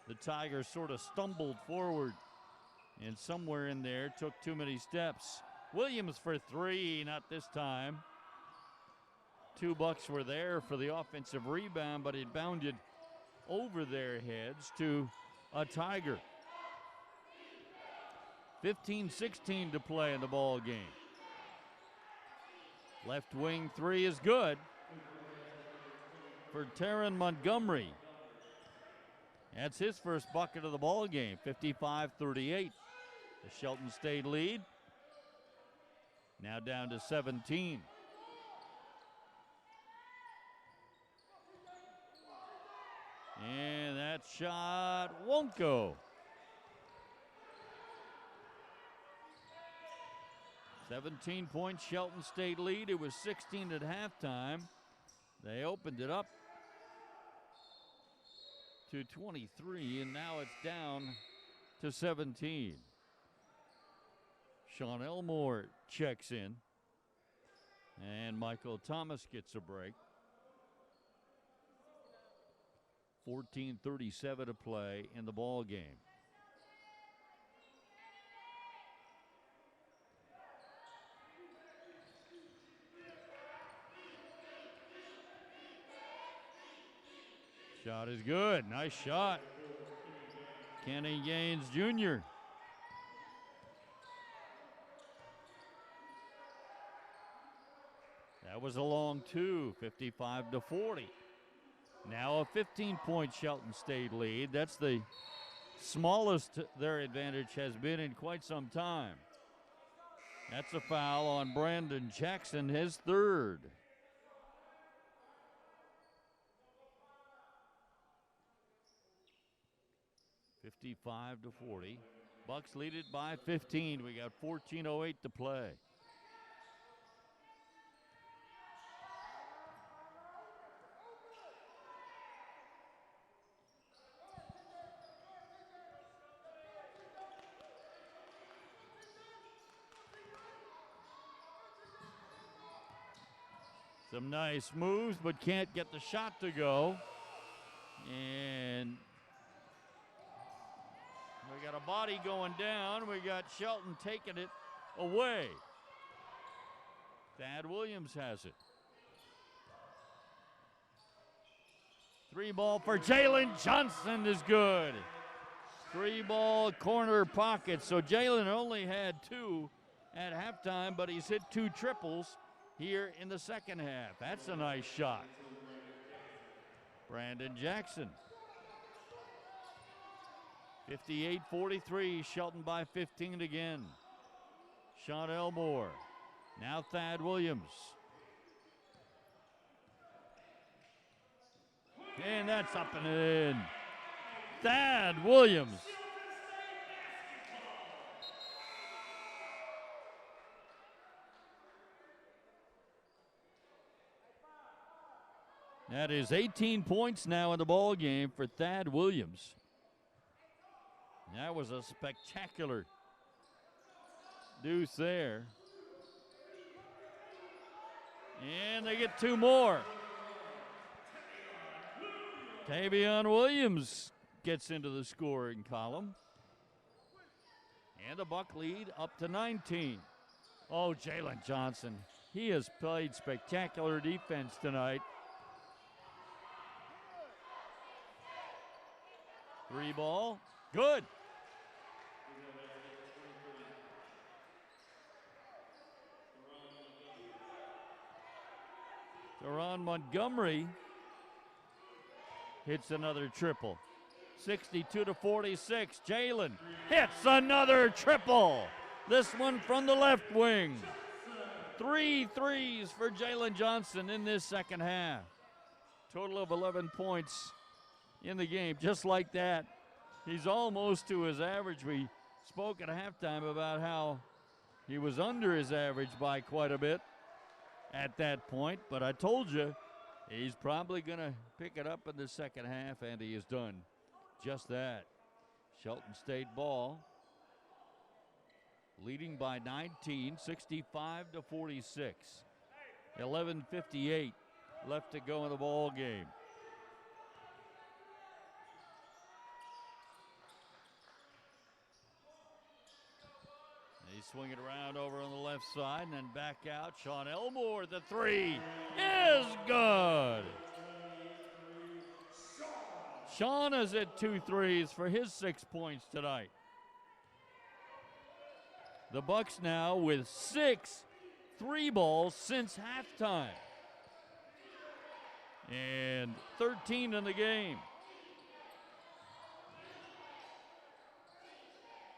The Tigers sort of stumbled forward and somewhere in there took too many steps. Williams for 3, not this time. 2 Bucks were there for the offensive rebound, but it bounded over their heads to a Tiger. 15-16 to play in the ball game. Left wing 3 is good for Taron Montgomery. That's his first bucket of the ball game, 55-38. The Shelton State lead now down to 17. And that shot won't go. 17-point Shelton State lead. It was 16 at halftime. They opened it up to 23, and now it's down to 17. Sean Elmore checks in. And Michael Thomas gets a break. 14:37 to play in the ball game. Shot is good. Nice shot. Kenny Gaines Jr. That was a long two, 55-40. Now a 15-point Shelton State lead. That's the smallest their advantage has been in quite some time. That's a foul on Brandon Jackson, his third. (55-40). Bucks lead it by 15. We got 14:08 to play. Some nice moves, but can't get the shot to go. And we got a body going down. We got Shelton taking it away. Thad Williams has it. 3-ball for Jalen Johnson is good. 3-ball corner pocket. So Jalen only had 2 at halftime, but he's hit 2 triples here in the second half. That's a nice shot. Brandon Jackson. 58-43, Shelton by 15 again. Sean Elmore. Now Thad Williams. And that's up and in. Thad Williams. That is 18 points now in the ball game for Thad Williams. That was a spectacular deuce there. And they get 2 more. Tavion Williams gets into the scoring column. And the Buck lead up to 19. Oh, Jalen Johnson. He has played spectacular defense tonight. 3-ball. Good. Deron Montgomery hits another triple. 62-46. Jalen hits another triple. This one from the left wing. 3 threes for Jalen Johnson in this second half. Total of 11 points in the game. Just like that, he's almost to his average. We spoke at halftime about how he was under his average by quite a bit at that point, but I told you he's probably going to pick it up in the second half, and he has done just that. Shelton State ball, leading by 19, 65-46. 11:58 left to go in the ball game. He's swinging around over on the left side and then back out. Sean Elmore, the 3 is good. Sean has hit 2 threes for his 6 points tonight. The Bucks now with 6 3-balls since halftime. And 13 in the game.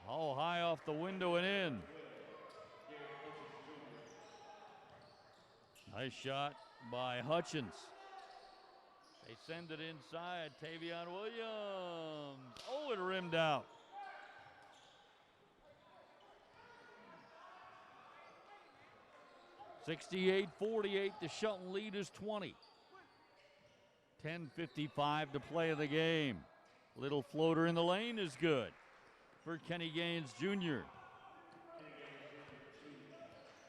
All high off the window and in. Nice shot by Hutchins. They send it inside. Tavion Williams. Oh, it rimmed out. (68-48). The Shelton lead is 20. 10:55 to play in the game. Little floater in the lane is good for Kenny Gaines Jr.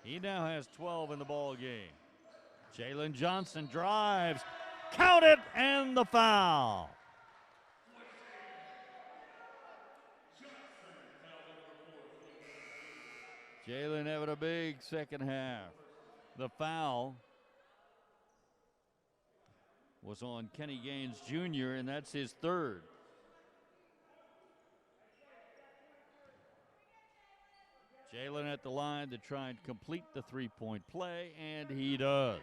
He now has 12 in the ball game. Jalen Johnson drives, count it, and the foul. Jalen having a big second half. The foul was on Kenny Gaines Jr., and that's his third. Jalen at the line to try and complete the three-point play, and he does.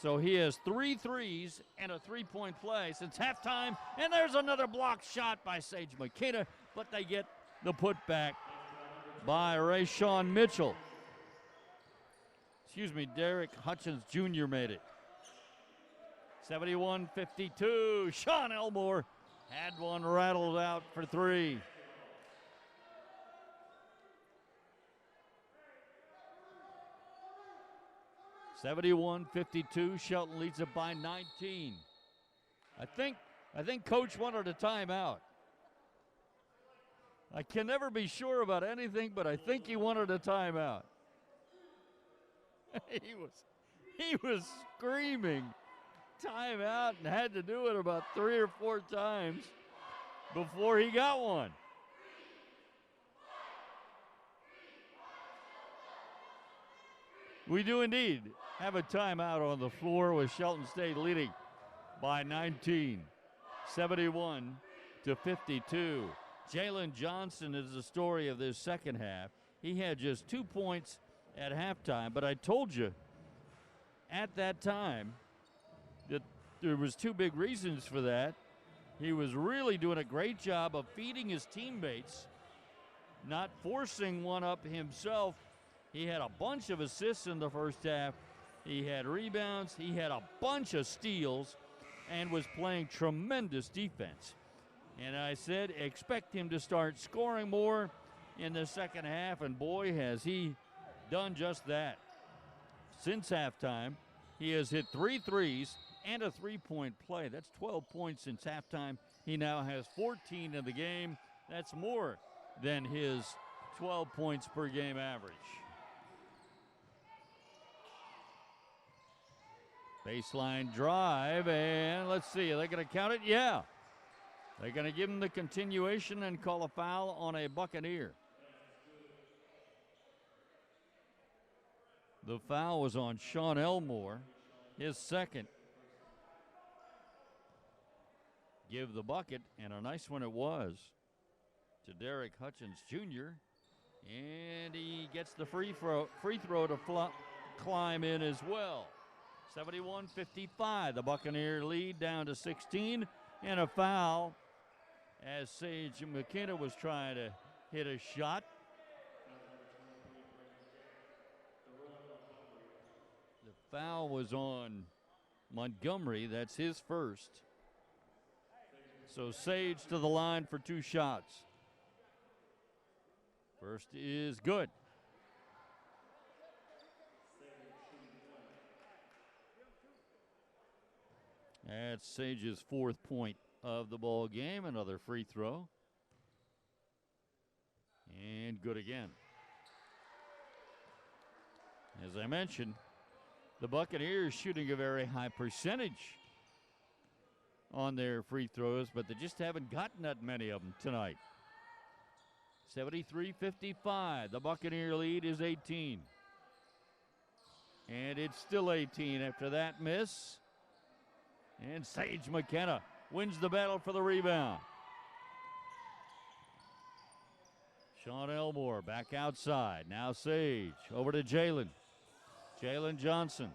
So he has 3 threes and a three-point play since halftime, and there's another blocked shot by Sage McKenna, but they get the putback by Rayshawn Mitchell. Derek Hutchins Jr. made it. 71-52. Sean Elmore had one rattled out for 3. (71-52). Shelton leads it by 19. I think Coach wanted a timeout. I can never be sure about anything, but I think he wanted a timeout. He was screaming timeout and had to do it about 3 or 4 times before he got one. We do indeed have a timeout on the floor with Shelton State leading by 19, 71-52. Jalen Johnson is the story of this second half. He had just 2 points at halftime, but I told you at that time that there was 2 big reasons for that. He was really doing a great job of feeding his teammates, not forcing one up himself. He had a bunch of assists in the first half. He had rebounds. He had a bunch of steals and was playing tremendous defense. And I said, expect him to start scoring more in the second half, and boy, has he done just that. Since halftime, he has hit 3 threes and a three-point play. That's 12 points since halftime. He now has 14 in the game. That's more than his 12 points per game average. Baseline drive, and let's see, are they going to count it? Yeah. They're going to give him the continuation and call a foul on a Buccaneer. The foul was on Sean Elmore, his second. Give the bucket, and a nice one it was, to Derek Hutchins Jr., and he gets the free throw to climb in as well. 71-55, the Buccaneer lead down to 16, and a foul as Sage McKenna was trying to hit a shot. The foul was on Montgomery. That's his first. So Sage to the line for 2 shots. First is good. That's Sage's 4th point of the ball game. Another free throw. And good again. As I mentioned, the Buccaneers shooting a very high percentage on their free throws, but they just haven't gotten that many of them tonight. 73-55. The Buccaneer lead is 18. And it's still 18 after that miss. And Sage McKenna wins the battle for the rebound. Sean Elmore back outside. Now Sage over to Jalen. Jalen Johnson.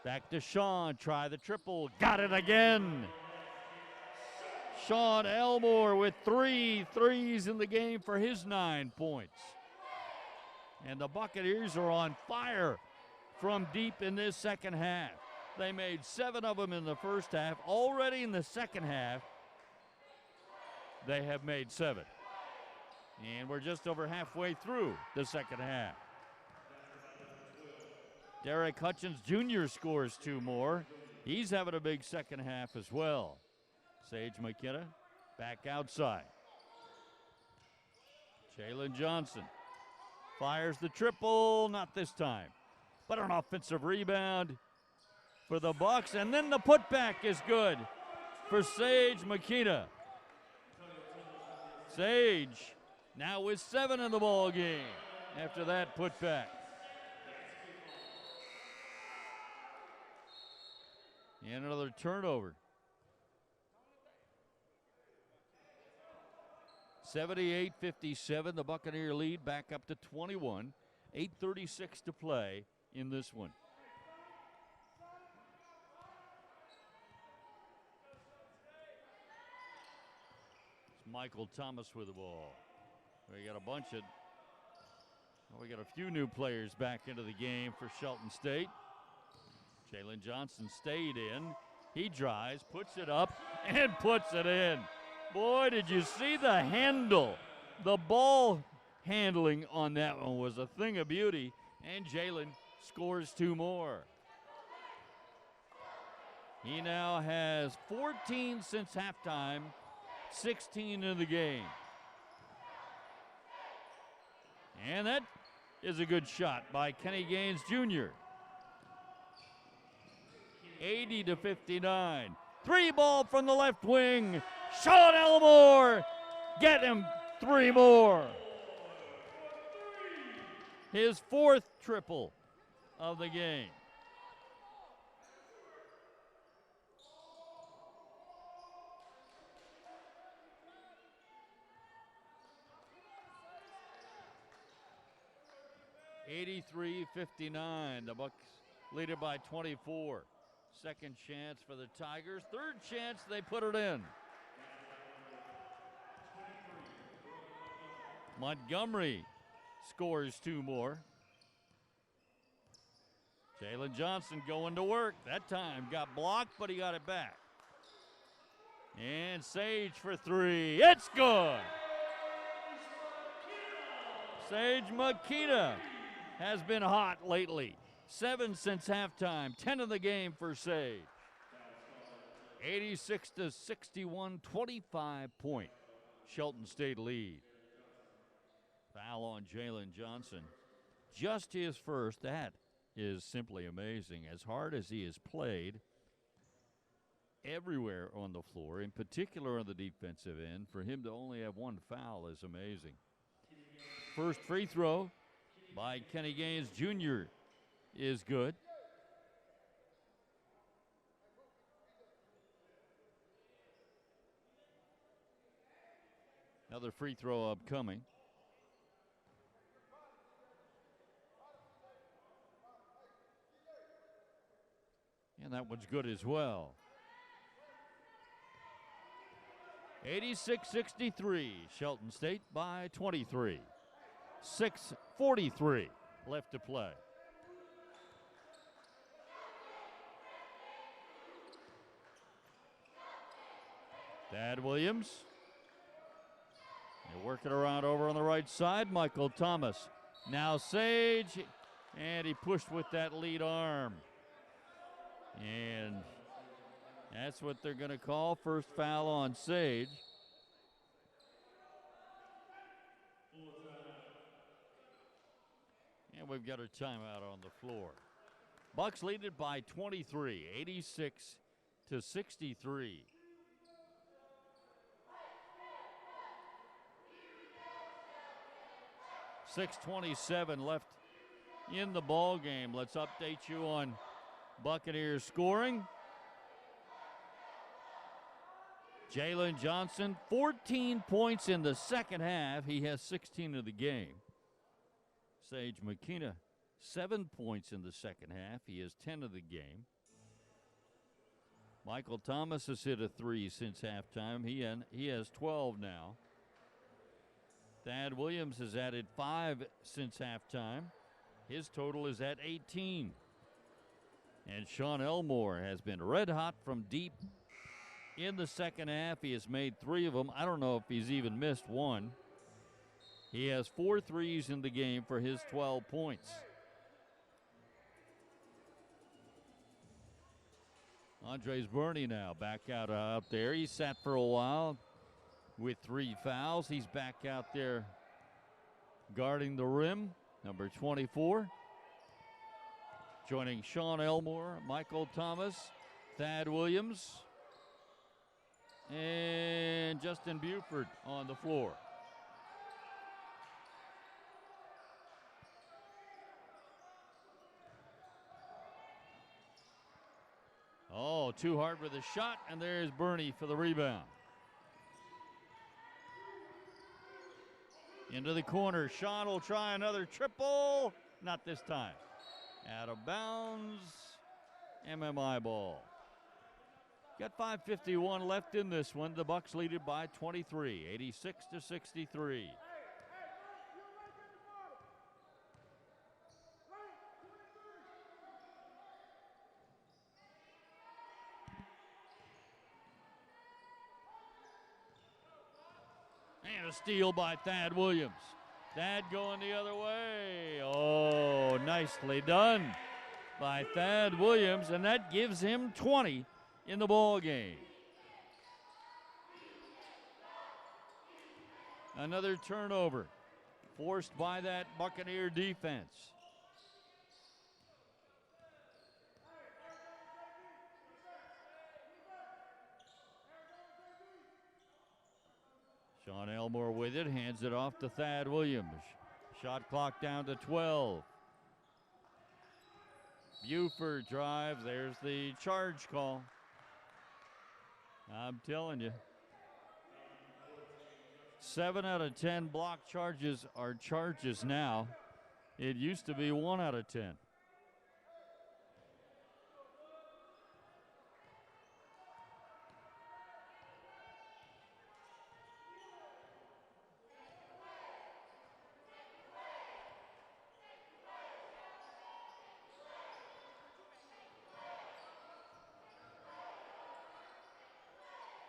Back to Sean. Try the triple. Got it again. Sean Elmore with 3 threes in the game for his 9 points. And the Buccaneers are on fire from deep in this second half. They made 7 of them in the first half. Already in the second half, they have made 7. And we're just over halfway through the second half. Derek Hutchins Jr. scores 2 more. He's having a big second half as well. Sage McKenna back outside. Jalen Johnson fires the triple, not this time, but an offensive rebound for the Bucks, and then the putback is good for Sage Makita. Sage now with 7 in the ball game after that putback. And another turnover. 78-57, the Buccaneer lead back up to 21. 8:36 to play in this one. It's Michael Thomas with the ball. We got we got a few new players back into the game for Shelton State. Jalen Johnson stayed in. He drives, puts it up, and puts it in. Boy, did you see the handle? The ball handling on that one was a thing of beauty, and Jalen scores 2 more. He now has 14 since halftime, 16 in the game. And that is a good shot by Kenny Gaines Jr. 80-59. 3 ball from the left wing. Sean Elmore, get him 3 more. His 4th triple of the game. (83-59). The Bucks lead it by 24. Second chance for the Tigers. Third chance, they put it in. Montgomery scores 2 more. Jalen Johnson going to work. That time got blocked, but he got it back. And Sage for 3. It's good. Sage Makita has been hot lately. 7 since halftime, 10 in the game for Sage. 86-61, 25-point Shelton State lead. Foul on Jalen Johnson. Just his first. That is simply amazing. As hard as he has played everywhere on the floor, in particular on the defensive end, for him to only have 1 foul is amazing. First free throw by Kenny Gaines Jr. is good. Another free throw upcoming. And that one's good as well. 86-63, Shelton State by 23. 6:43 left to play. Thad Williams. They're working around over on the right side. Michael Thomas. Now Sage, and he pushed with that lead arm. And that's what they're going to call first foul on Sage. And we've got a timeout on the floor. Bucks lead it by 23, 86-63. .627 left in the ball game. Let's update you on Buccaneers scoring. Jalen Johnson, 14 points in the second half. He has 16 of the game. Sage Makita, 7 points in the second half. He has 10 of the game. Michael Thomas has hit a 3 since halftime. He has 12 now. Thad Williams has added 5 since halftime. His total is at 18. And Sean Elmore has been red hot from deep in the second half. He has made 3 of them. I don't know if he's even missed 1. He has 4 threes in the game for his 12 points. Andres Burney now back out there. He sat for a while with 3 fouls. He's back out there Guarding the rim, number 24. Joining Sean Elmore, Michael Thomas, Thad Williams, and Justin Buford on the floor. Oh, too hard with the shot, and there's Bernie for the rebound. Into the corner, Sean will try another triple. Not this time. Out of bounds, MMI ball. Got 5:51 left in this one. The Bucks lead it by 23, 86-63. And a steal by Thad Williams. Thad going the other way. Oh, nicely done by Thad Williams, and that gives him 20 in the ball game. Another turnover forced by that Buccaneer defense. Sean Elmore with it, hands it off to Thad Williams. Shot clock down to 12. Buford drives, there's the charge call. I'm telling you. 7 out of 10 block charges are charges now. It used to be 1 out of 10.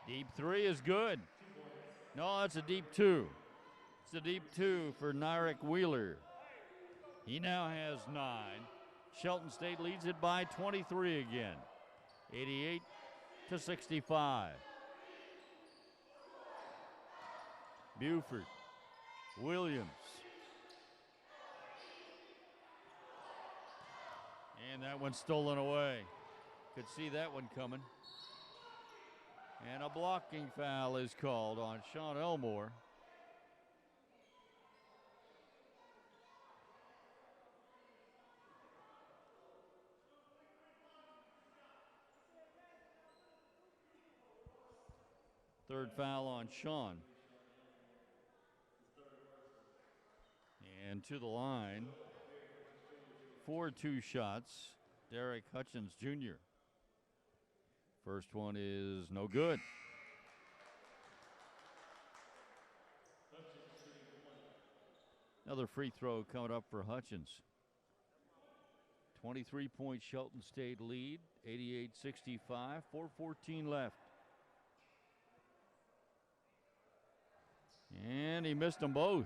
Deep three is good. No, that's a deep two. It's a deep two for Nyrek Wheeler. He now has 9. Shelton State leads it by 23 again. 88-65. Buford. Williams. And that one stolen away. Could see that one coming. And a blocking foul is called on Sean Elmore. Third foul on Sean. And to the line for 2 shots, Derek Hutchins Jr. First one is no good. Another free throw coming up for Hutchins. 23-point Shelton State lead, 88-65, 4:14 left. And he missed them both.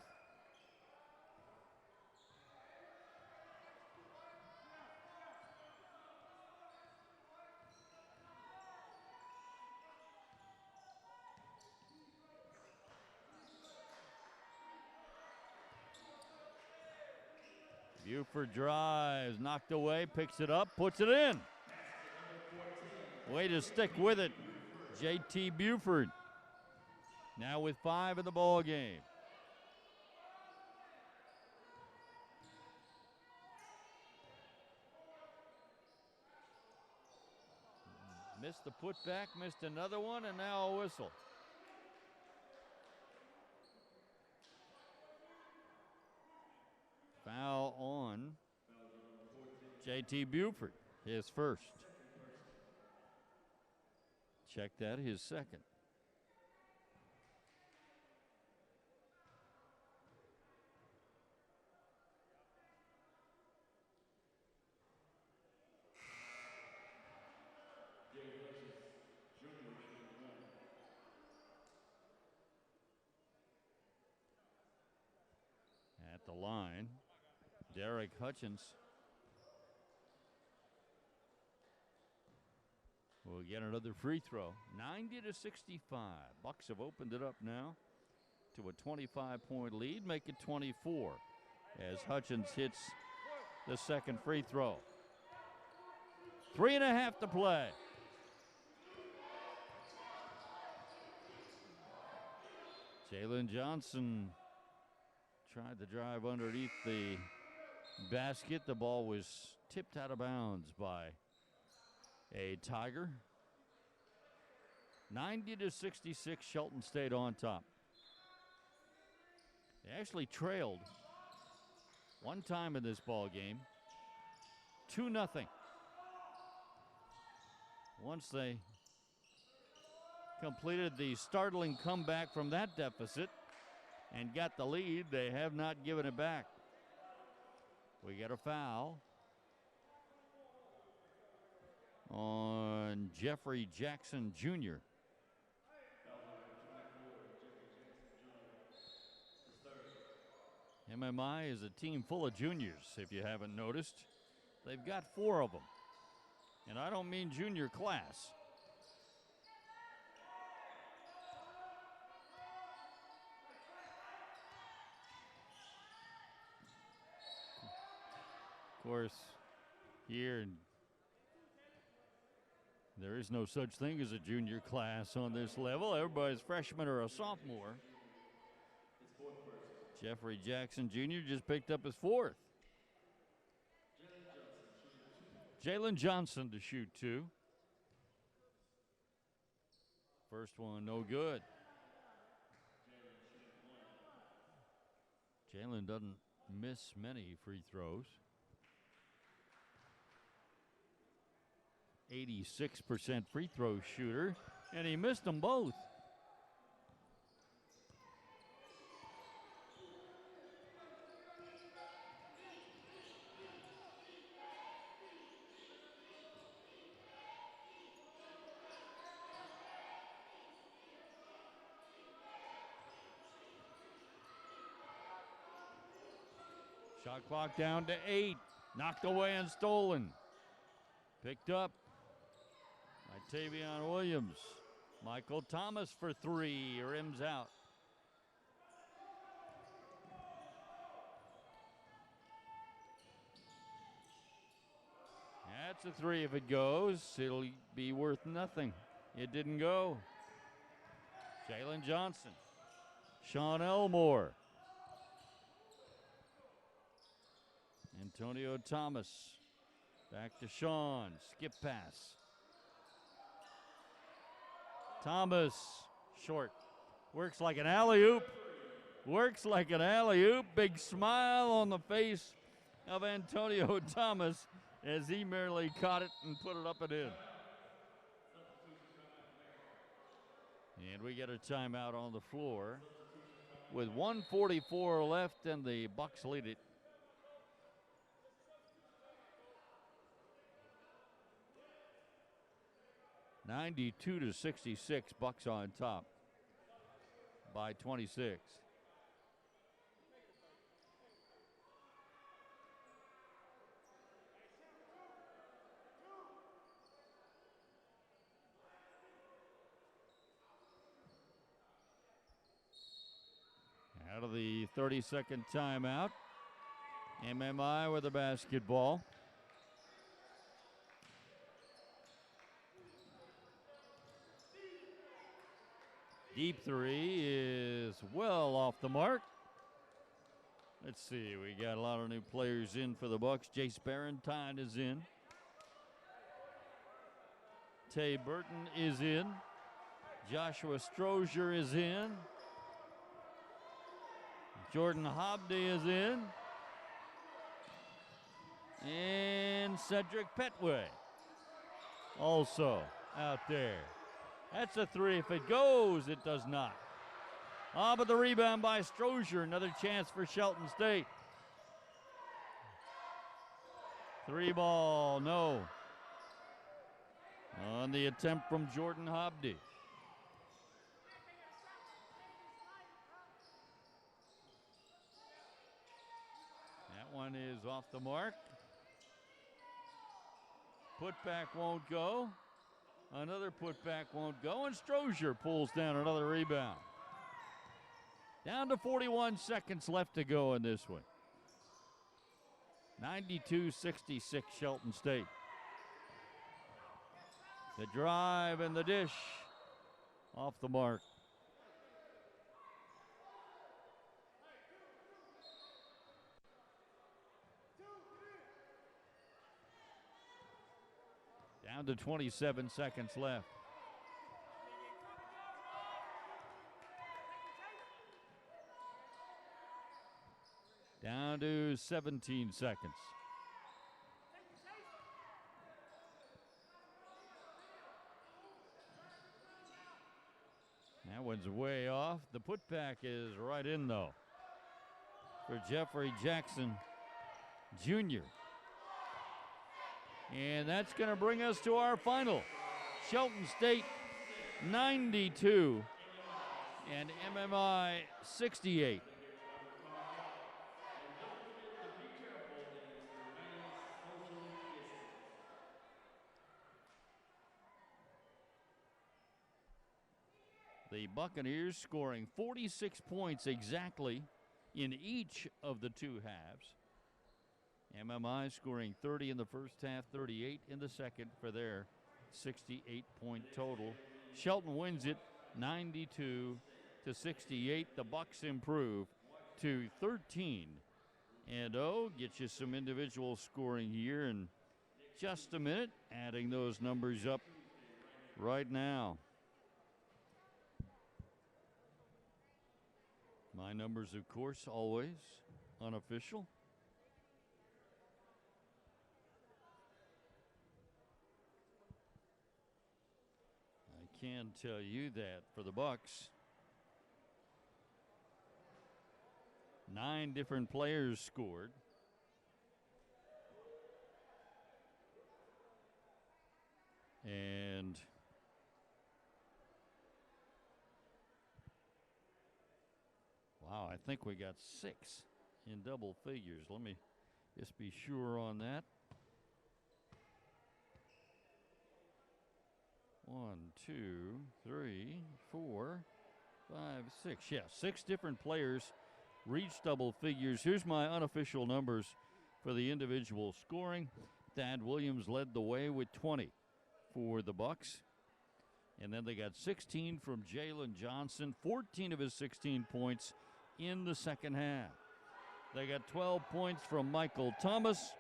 Buford drives, knocked away, picks it up, puts it in. Way to stick with it, J.T. Buford. Now with 5 in the ball game. Missed the putback, missed another one, and now a whistle. Foul on J.T. Buford, his first. Check that, his second. At the line, Derek Hutchins will get another free throw. 90-65. Bucks have opened it up now. to a 25-point lead, make it 24 as Hutchins hits the second free throw. 3.5 to play. Jalen Johnson tried to drive underneath the basket. The ball was tipped out of bounds by a Tiger. 90-66, Shelton stayed on top. They actually trailed one time in this ball game, 2-0. Once they completed the startling comeback from that deficit and got the lead, they have not given it back. We get a foul on Jeffrey Jackson Jr. MMI is a team full of juniors, if you haven't noticed. They've got 4 of them. And I don't mean junior class. Of course, here there is no such thing as a junior class on this level. Everybody's freshman or a sophomore. Jeffrey Jackson Jr. just picked up his 4th. Jalen Johnson to shoot 2. First one, no good. Jalen doesn't miss many free throws. 86% free throw shooter, and he missed them both. Shot clock down to 8. Knocked away and stolen. Picked up by Tavion Williams. Michael Thomas for 3. Rims out. That's a 3 if it goes. It'll be worth nothing. It didn't go. Jalen Johnson. Sean Elmore. Antonio Thomas. Back to Sean. Skip pass. Thomas. Short. Works like an alley-oop. Works like an alley-oop. Big smile on the face of Antonio Thomas as he merely caught it and put it up and in. And we get a timeout on the floor with 1:44 left, and the Bucks lead it. (92-66), Bucks on top by 26. Out of the 30-second timeout, MMI with the basketball. Deep 3 is well off the mark. Let's see, we got a lot of new players in for the Bucks. Jace Barentine is in. Tay Burton is in. Joshua Strozier is in. Jordan Hobday is in. And Cedric Petway also out there. That's a 3. If it goes, it does not. But the rebound by Strozier. Another chance for Shelton State. 3 ball, no. On the attempt from Jordan Hobday. That one is off the mark. Putback won't go. Another putback won't go, and Strozier pulls down another rebound. Down to 41 seconds left to go in this one. 92-66 Shelton State. The drive and the dish off the mark. Down to 27 seconds left. Down to 17 seconds. That one's way off. The putback is right in, though, for Jeffrey Jackson Jr. And that's going to bring us to our final. Shelton State 92 and MMI 68. The Buccaneers scoring 46 points exactly in each of the two halves. MMI scoring 30 in the first half, 38 in the second for their 68-point total. Shelton wins it 92-68. The Bucs improve to 13-0. Get you some individual scoring here in just a minute. Adding those numbers up right now. My numbers, of course, always unofficial. I can tell you that for the Bucs, 9 different players scored. And wow, I think we got 6 in double figures. Let me just be sure on that. 1, 2, 3, 4, 5, 6. Yeah, 6 different players reached double figures. Here's my unofficial numbers for the individual scoring. Thad Williams led the way with 20 for the Bucs. And then they got 16 from Jalen Johnson, 14 of his 16 points in the second half. They got 12 points from Michael Thomas,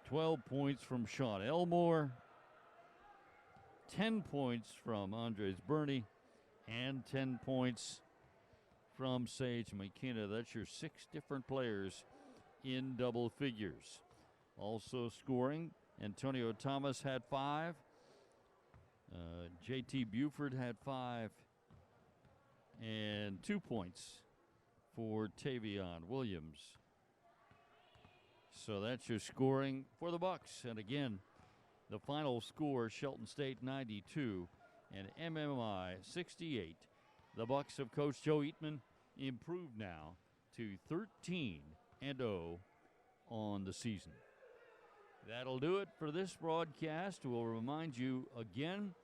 12 points from Sean Elmore, 10 points from Andres Burney, and 10 points from Sage McKenna. That's your 6 different players in double figures. Also scoring, Antonio Thomas had 5. J.T. Buford had 5. And 2 points for Tavion Williams. So that's your scoring for the Bucs. And again, the final score, Shelton State 92 and MMI 68. The Bucs of Coach Joe Eatman improved now to 13-0 on the season. That'll do it for this broadcast. We'll remind you again,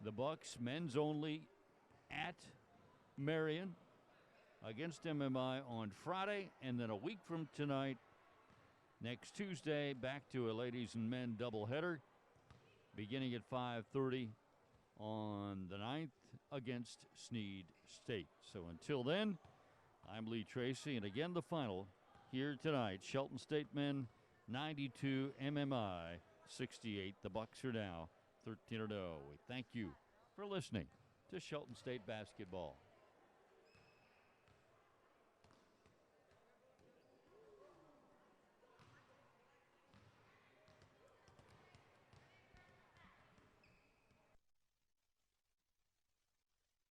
the Bucs men's only at Marion against MMI on Friday, and then a week from tonight, next Tuesday, back to a ladies and men doubleheader beginning at 5:30 on the 9th against Snead State. So until then, I'm Lee Tracy, and again the final here tonight, Shelton State men 92, MMI 68. The Bucs are now 13-0. We thank you for listening to Shelton State basketball.